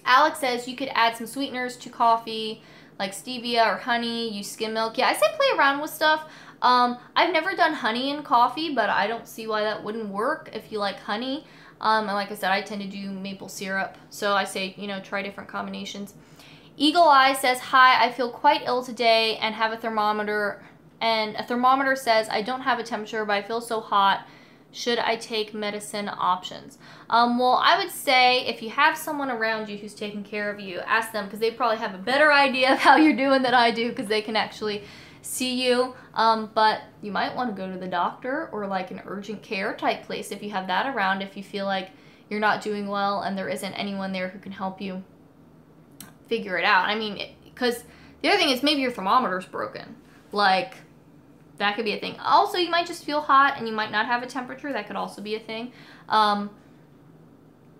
Alex says you could add some sweeteners to coffee, like stevia or honey, use skim milk. Yeah, I say play around with stuff. I've never done honey in coffee, but I don't see why that wouldn't work if you like honey. And like I said, I tend to do maple syrup. So I say, you know, try different combinations. Eagle Eye says, hi, I feel quite ill today and have a thermometer. And a thermometer says, I don't have a temperature, but I feel so hot. Should I take medicine options? Well, I would say if you have someone around you who's taking care of you, ask them, because they probably have a better idea of how you're doing than I do, because they can actually see you. But you might want to go to the doctor or like an urgent care type place if you have that around, if you feel like you're not doing well and there isn't anyone there who can help you figure it out. I mean, because the other thing is maybe your thermometer's broken. Like, that could be a thing. Also, you might just feel hot and you might not have a temperature. That could also be a thing.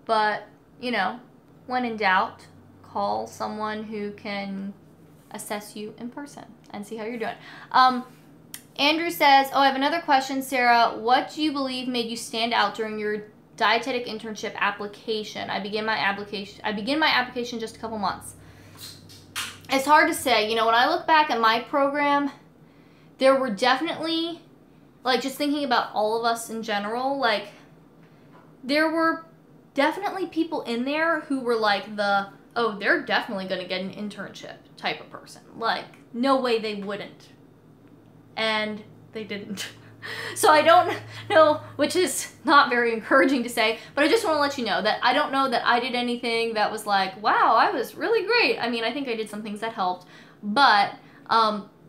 But, you know, when in doubt, call someone who can assess you in person and see how you're doing. Andrew says, oh, I have another question, Sarah. What do you believe made you stand out during your dietetic internship application? I begin my application just a couple months. It's hard to say. You know, when I look back at my program, there were definitely, like, just thinking about all of us in general, like, there were definitely people in there who were like oh, they're definitely going to get an internship type of person. Like, no way they wouldn't. And they didn't. So I don't know, which is not very encouraging to say, but I just want to let you know that I don't know that I did anything that was like, wow, I was really great. I mean, I think I did some things that helped, but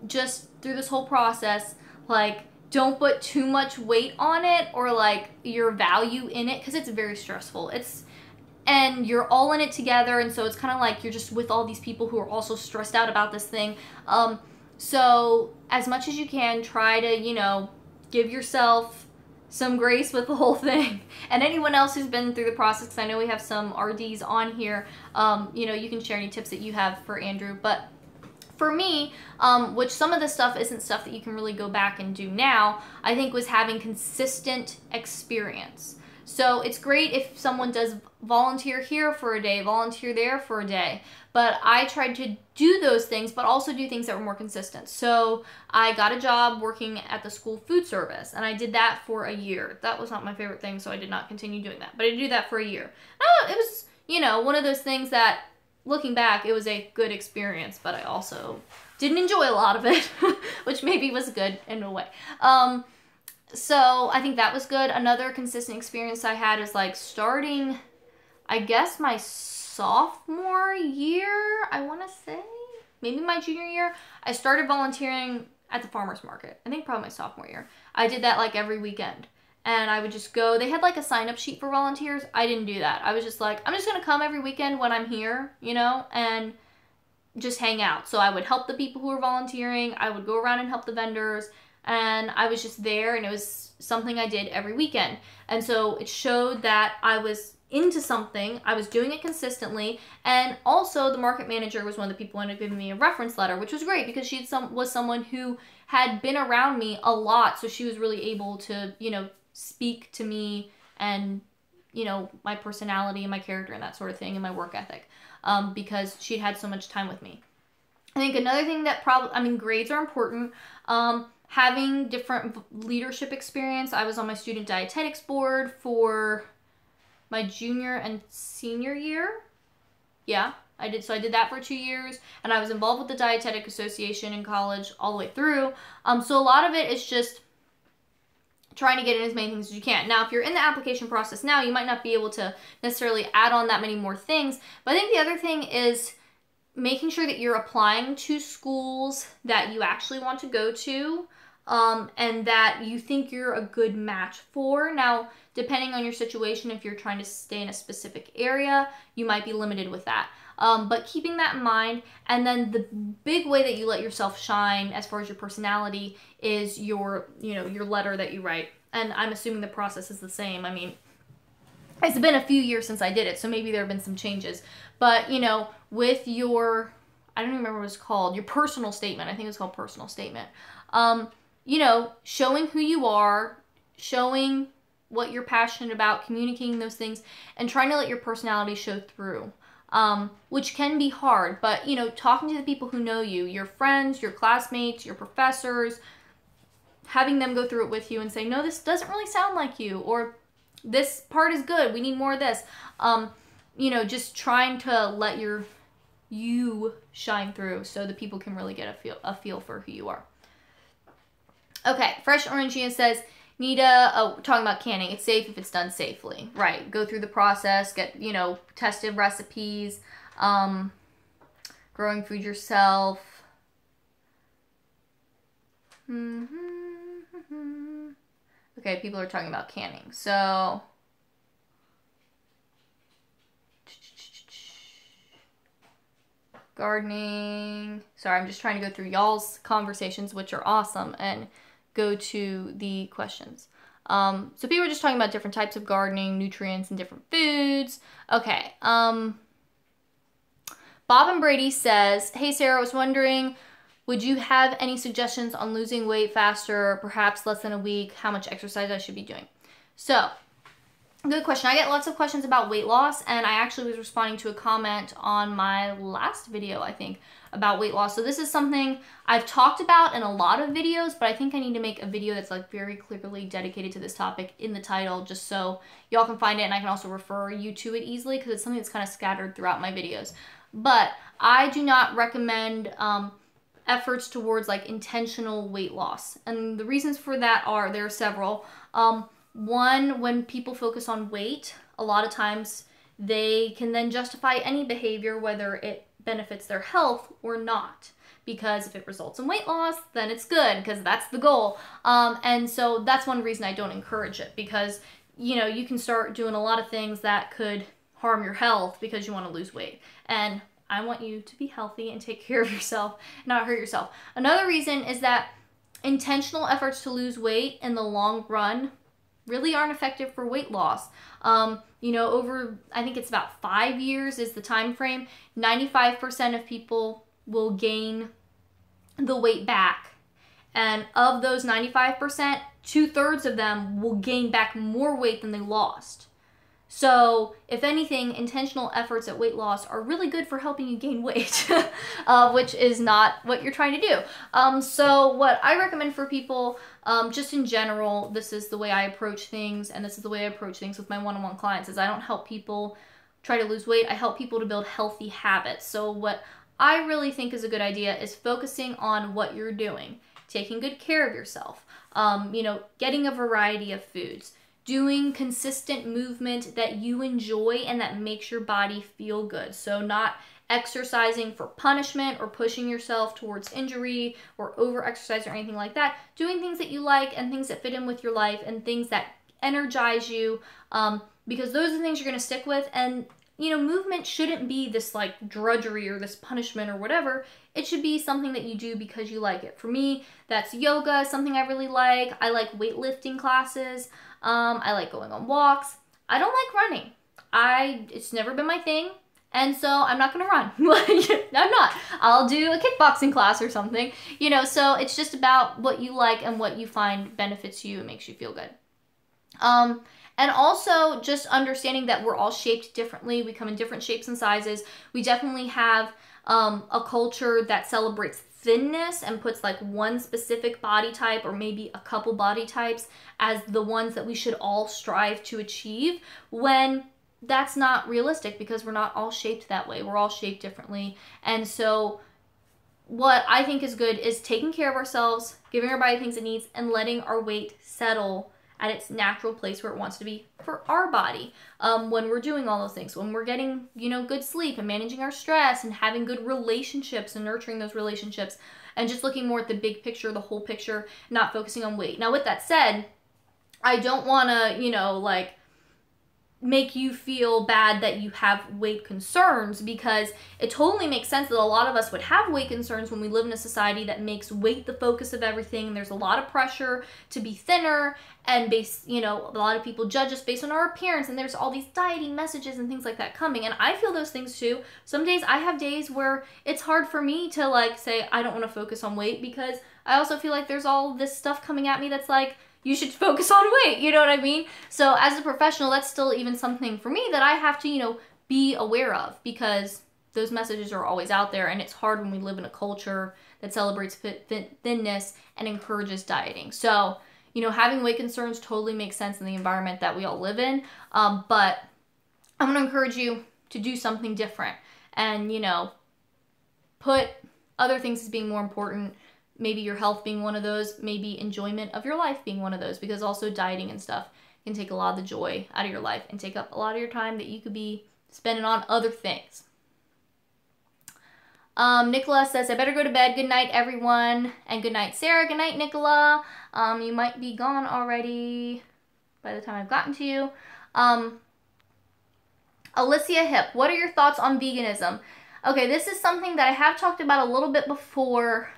just through this whole process, like, don't put too much weight on it or like your value in it, because it's very stressful. And you're all in it together, and so it's kind of like you're just with all these people who are also stressed out about this thing. So as much as you can, try to, you know, give yourself some grace with the whole thing. And anyone else who's been through the process, because I know we have some RDs on here, you know, you can share any tips that you have for Andrew. But for me, which some of this stuff isn't stuff that you can really go back and do now, I think was having consistent experience. So it's great if someone does volunteer here for a day, volunteer there for a day. But I tried to do those things, but also do things that were more consistent. So I got a job working at the school food service, and I did that for a year. That was not my favorite thing, so I did not continue doing that. But I did do that for a year. It was, you know, one of those things that, looking back, it was a good experience, but I also didn't enjoy a lot of it, which maybe was good in a way. So I think that was good. Another consistent experience I had is like starting, I guess, my sophomore year, I want to say, maybe my junior year, I started volunteering at the farmer's market. I think probably my sophomore year. I did that like every weekend. And I would just go, they had like a sign-up sheet for volunteers. I didn't do that. I was just like, I'm just going to come every weekend when I'm here, you know, and just hang out. So I would help the people who were volunteering. I would go around and help the vendors. And I was just there, and it was something I did every weekend. And so it showed that I was into something. I was doing it consistently. And also the market manager was one of the people who ended up giving me a reference letter, which was great because she was someone who had been around me a lot. So she was really able to, you know, speak to me and, you know, my personality and my character and that sort of thing and my work ethic, because she'd had so much time with me. I think another thing that grades are important. Having different leadership experience. I was on my student dietetics board for my junior and senior year. Yeah, I did. So I did that for 2 years, and I was involved with the Dietetic Association in college all the way through. So a lot of it is just trying to get in as many things as you can. Now, if you're in the application process now, you might not be able to necessarily add on that many more things. But I think the other thing is making sure that you're applying to schools that you actually want to go to, and that you think you're a good match for. Now, depending on your situation, if you're trying to stay in a specific area, you might be limited with that. But keeping that in mind, and then the big way that you let yourself shine as far as your personality is your letter that you write. And I'm assuming the process is the same. I mean, it's been a few years since I did it, so maybe there have been some changes. But, you know, with your, I don't even remember what it's called, your personal statement, I think it's called personal statement. You know, showing who you are, showing what you're passionate about, communicating those things, and trying to let your personality show through. Which can be hard, but, you know, talking to the people who know you, your friends, your classmates, your professors, having them go through it with you and say, no, this doesn't really sound like you, or this part is good, we need more of this. You know, just trying to let you shine through so the people can really get a feel for who you are. Okay, Fresh Orangeina says, talking about canning, it's safe if it's done safely. Right, go through the process, get, you know, tested recipes, growing food yourself. Okay, people are talking about canning. So, gardening. Sorry, I'm just trying to go through y'all's conversations, which are awesome, and go to the questions. So people are just talking about different types of gardening, nutrients, and different foods. Okay. Bob and Brady says, hey Sarah, I was wondering, would you have any suggestions on losing weight faster, perhaps less than a week, how much exercise I should be doing? So, good question. I get lots of questions about weight loss, and I actually was responding to a comment on my last video, I think, about weight loss. So this is something I've talked about in a lot of videos, but I think I need to make a video that's like very clearly dedicated to this topic in the title, just so y'all can find it, and I can also refer you to it easily because it's something that's kind of scattered throughout my videos. But I do not recommend efforts towards like intentional weight loss. And the reasons for that are, there are several. One, when people focus on weight, a lot of times they can then justify any behavior, whether it benefits their health or not. Because if it results in weight loss, then it's good, because that's the goal. And so that's one reason I don't encourage it, because, you know, you can start doing a lot of things that could harm your health because you want to lose weight. And I want you to be healthy and take care of yourself, not hurt yourself. Another reason is that intentional efforts to lose weight in the long run really aren't effective for weight loss. You know, over, I think it's about 5 years is the time frame, 95% of people will gain the weight back. And of those 95%, 2/3 of them will gain back more weight than they lost. So, if anything, intentional efforts at weight loss are really good for helping you gain weight, which is not what you're trying to do. So what I recommend for people, just in general, this is the way I approach things, and this is the way I approach things with my one-on-one clients, is I don't help people try to lose weight. I help people to build healthy habits. So what I really think is a good idea is focusing on what you're doing, taking good care of yourself, you know, getting a variety of foods, doing consistent movement that you enjoy and that makes your body feel good. So not exercising for punishment or pushing yourself towards injury or over-exercise or anything like that. Doing things that you like and things that fit in with your life and things that energize you, because those are the things you're going to stick with. And, you know, movement shouldn't be this like drudgery or this punishment or whatever. It should be something that you do because you like it. For me, that's yoga, something I really like. I like weightlifting classes. I like going on walks. I don't like running. It's never been my thing, and so I'm not gonna run. I'm not. I'll do a kickboxing class or something, you know, so it's just about what you like and what you find benefits you and makes you feel good. And also just understanding that we're all shaped differently. We come in different shapes and sizes. We definitely have a culture that celebrates thinness and puts like one specific body type or maybe a couple body types as the ones that we should all strive to achieve, when that's not realistic, because we're not all shaped that way. We're all shaped differently. And so what I think is good is taking care of ourselves, giving our body things it needs, and letting our weight settle at its natural place where it wants to be for our body. When we're doing all those things, when we're getting, you know, good sleep and managing our stress and having good relationships and nurturing those relationships, and just looking more at the big picture, the whole picture, not focusing on weight. Now, with that said, I don't want to, you know, like, make you feel bad that you have weight concerns, because it totally makes sense that a lot of us would have weight concerns when we live in a society that makes weight the focus of everything. There's a lot of pressure to be thinner, and you know, a lot of people judge us based on our appearance, and there's all these dieting messages and things like that coming, and I feel those things too. Some days I have days where it's hard for me to like say I don't want to focus on weight, because I also feel like there's all this stuff coming at me that's like, you should focus on weight, you know what I mean? So as a professional, that's still even something for me that I have to, you know, be aware of, because those messages are always out there, and it's hard when we live in a culture that celebrates thinness and encourages dieting. So, you know, having weight concerns totally makes sense in the environment that we all live in, but I'm going to encourage you to do something different and, you know, put other things as being more important. Maybe your health being one of those, maybe enjoyment of your life being one of those, because also dieting and stuff can take a lot of the joy out of your life and take up a lot of your time that you could be spending on other things. Nicola says, I better go to bed. Good night, everyone. And good night, Sarah. Good night, Nicola. You might be gone already by the time I've gotten to you. Alicia Hip, what are your thoughts on veganism? Okay, this is something that I have talked about a little bit before.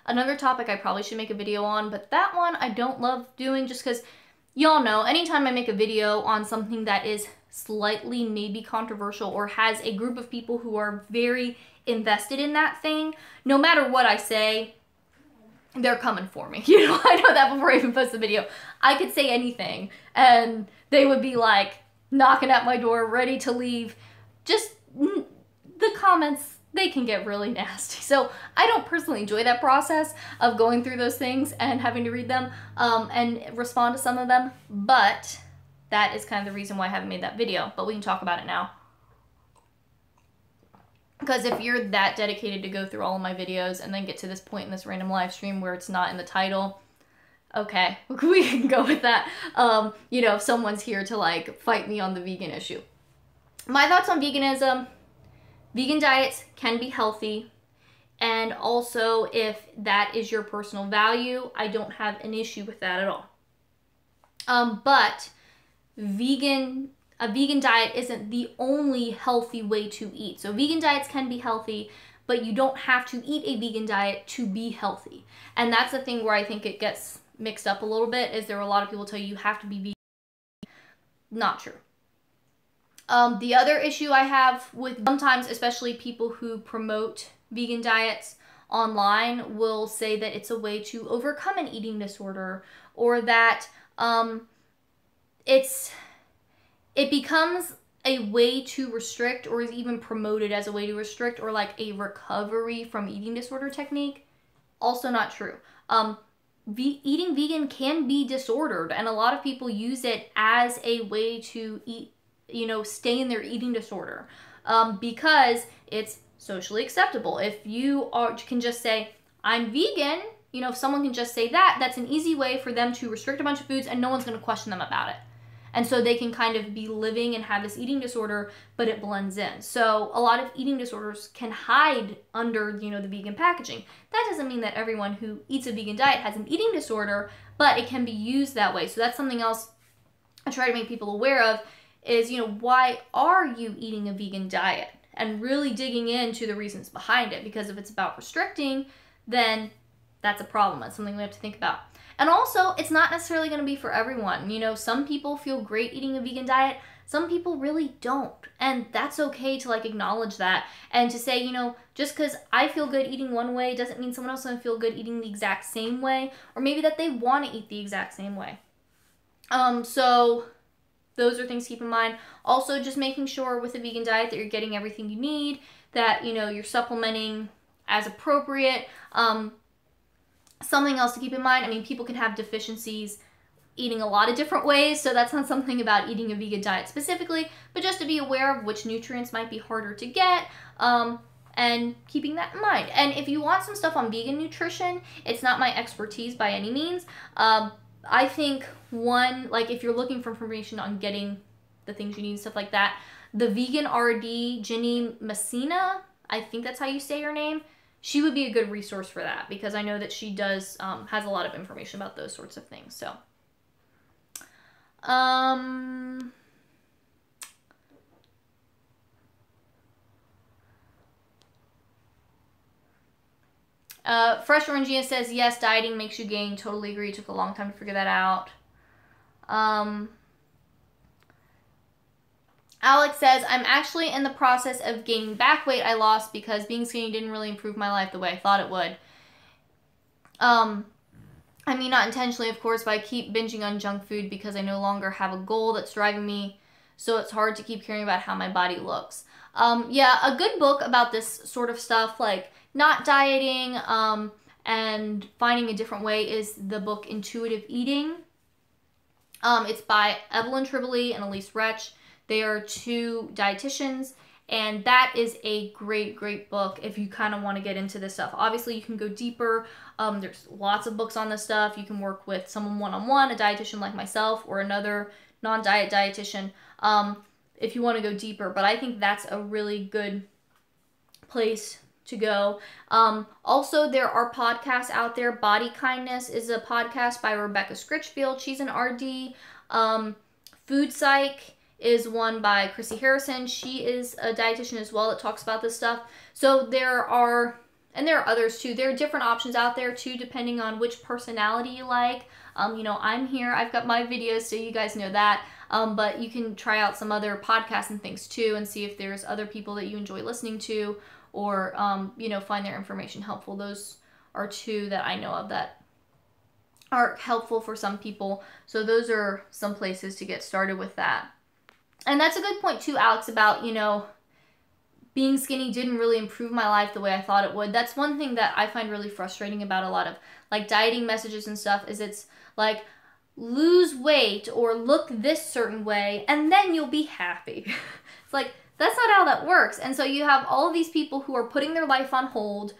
Another topic I probably should make a video on, but that one I don't love doing, just because y'all know anytime I make a video on something that is slightly maybe controversial or has a group of people who are very invested in that thing, no matter what I say, they're coming for me. You know, I know that before I even post the video. I could say anything and they would be like knocking at my door, ready to leave. Just the comments, they can get really nasty. So I don't personally enjoy that process of going through those things and having to read them and respond to some of them. But that is kind of the reason why I haven't made that video. But we can talk about it now. Because if you're that dedicated to go through all of my videos and then get to this point in this random live stream where it's not in the title, okay, we can go with that. You know, if someone's here to like fight me on the vegan issue. My thoughts on veganism: vegan diets can be healthy. And also, if that is your personal value, I don't have an issue with that at all. But a vegan diet isn't the only healthy way to eat. So vegan diets can be healthy, but you don't have to eat a vegan diet to be healthy. And that's the thing where I think it gets mixed up a little bit, is there are a lot of people tell you have to be vegan. Not true. The other issue I have with sometimes, especially people who promote vegan diets online, will say that it's a way to overcome an eating disorder, or that it becomes a way to restrict, or is even promoted as a way to restrict, or like a recovery from eating disorder technique. Also not true. Eating vegan can be disordered, and a lot of people use it as a way to eat, you know, stay in their eating disorder, because it's socially acceptable. If you can just say, I'm vegan, you know, if someone can just say that, that's an easy way for them to restrict a bunch of foods and no one's going to question them about it. And so they can kind of be living and have this eating disorder, but it blends in. So a lot of eating disorders can hide under, you know, the vegan packaging. That doesn't mean that everyone who eats a vegan diet has an eating disorder, but it can be used that way. So that's something else I try to make people aware of, is, you know, why are you eating a vegan diet? And really digging into the reasons behind it. Because if it's about restricting, then that's a problem. That's something we have to think about. And also, it's not necessarily going to be for everyone. You know, some people feel great eating a vegan diet. Some people really don't. And that's okay to like acknowledge that. And to say, you know, just because I feel good eating one way doesn't mean someone else is going to feel good eating the exact same way. Or maybe that they want to eat the exact same way. So those are things to keep in mind. Also, just making sure with a vegan diet that you're getting everything you need. That, you know, you're supplementing as appropriate. Something else to keep in mind, I mean, people can have deficiencies eating a lot of different ways, so that's not something about eating a vegan diet specifically, but just to be aware of which nutrients might be harder to get, and keeping that in mind. And if you want some stuff on vegan nutrition, it's not my expertise by any means. I think like if you're looking for information on getting the things you need and stuff like that, the vegan RD, Ginny Messina, I think that's how you say her name, she would be a good resource for that, because I know that she does, has a lot of information about those sorts of things. So, Fresh Orangina says, yes, dieting makes you gain. Totally agree. It took a long time to figure that out. Alex says, I'm actually in the process of gaining back weight I lost because being skinny didn't really improve my life the way I thought it would. I mean, not intentionally, of course, but I keep binging on junk food because I no longer have a goal that's driving me, so it's hard to keep caring about how my body looks. Yeah, a good book about this sort of stuff, like not dieting and finding a different way, is the book Intuitive Eating. It's by Evelyn Tribole and Elise Retch. They are two dietitians, and that is a great, great book if you kind of want to get into this stuff. Obviously, you can go deeper. There's lots of books on this stuff. You can work with someone one-on-one, a dietitian like myself, or another non-diet dietitian, if you want to go deeper. But I think that's a really good place to go. Also, there are podcasts out there. Body Kindness is a podcast by Rebecca Scritchfield. She's an RD. Food Psych is one by Chrissy Harrison. She is a dietitian as well that talks about this stuff. So there are And there are others too. There are different options out there too, depending on which personality you like. You know, I'm here. I've got my videos, so you guys know that. But you can try out some other podcasts and things too, and see if there's other people that you enjoy listening to, or you know, find their information helpful. Those are two that I know of that are helpful for some people. So those are some places to get started with that. And that's a good point too, Alex, about, you know, being skinny didn't really improve my life the way I thought it would. That's one thing that I find really frustrating about a lot of like dieting messages and stuff, is it's like, lose weight or look this certain way and then you'll be happy. It's like, that's not how that works. And so you have all of these people who are putting their life on hold,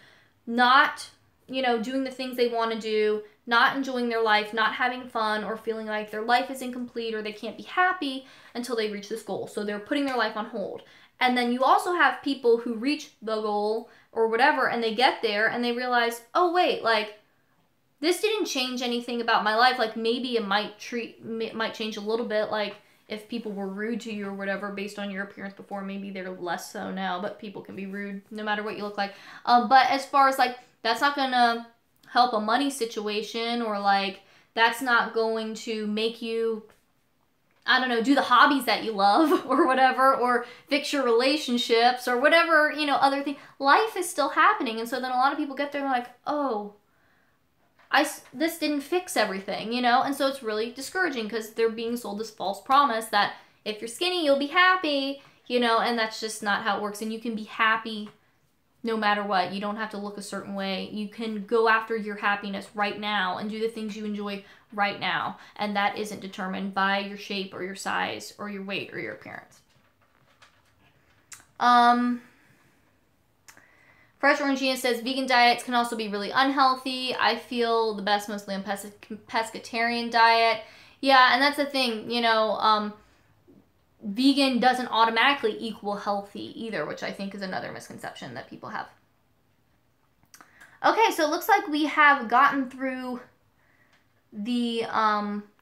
not, you know, doing the things they want to do, not enjoying their life, not having fun, or feeling like their life is incomplete or they can't be happy until they reach this goal. So they're putting their life on hold. And then you also have people who reach the goal or whatever, and they get there and they realize, oh wait, like, this didn't change anything about my life. Like, maybe it might change a little bit. Like, if people were rude to you or whatever based on your appearance before, maybe they're less so now. But people can be rude no matter what you look like. But as far as like, that's not gonna help a money situation, or like, that's not going to make you, I don't know, do the hobbies that you love or whatever, or fix your relationships or whatever, you know, other thing. Life is still happening. And so then a lot of people get there and they're like, oh, this didn't fix everything, you know? And so it's really discouraging because they're being sold this false promise that if you're skinny, you'll be happy, you know, and that's just not how it works. And you can be happy no matter what. You don't have to look a certain way. You can go after your happiness right now and do the things you enjoy right now. And that isn't determined by your shape or your size or your weight or your appearance. Fresh Orangina says, vegan diets can also be really unhealthy. I feel the best mostly on pescatarian diet. Yeah, and that's the thing, you know, vegan doesn't automatically equal healthy either, which I think is another misconception that people have. Okay, so it looks like we have gotten through the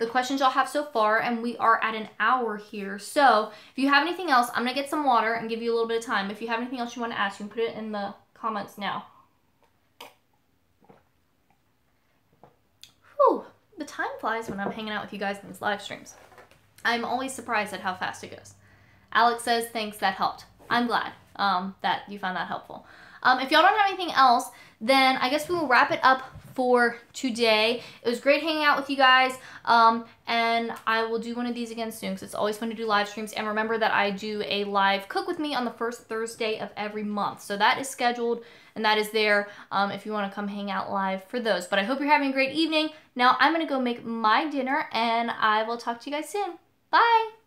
questions y'all have so far, and we are at an hour here. So if you have anything else, I'm going to get some water and give you a little bit of time. If you have anything else you want to ask, you can put it in the comments now. Whew, the time flies when I'm hanging out with you guys in these live streams. I'm always surprised at how fast it goes. Alex says, thanks, that helped. I'm glad that you found that helpful. If y'all don't have anything else, then I guess we will wrap it up for today. It was great hanging out with you guys, and I will do one of these again soon because it's always fun to do live streams. And remember that I do a live cook with me on the first Thursday of every month. So that is scheduled and that is there if you want to come hang out live for those. But I hope you're having a great evening. Now I'm going to go make my dinner and I will talk to you guys soon. Bye!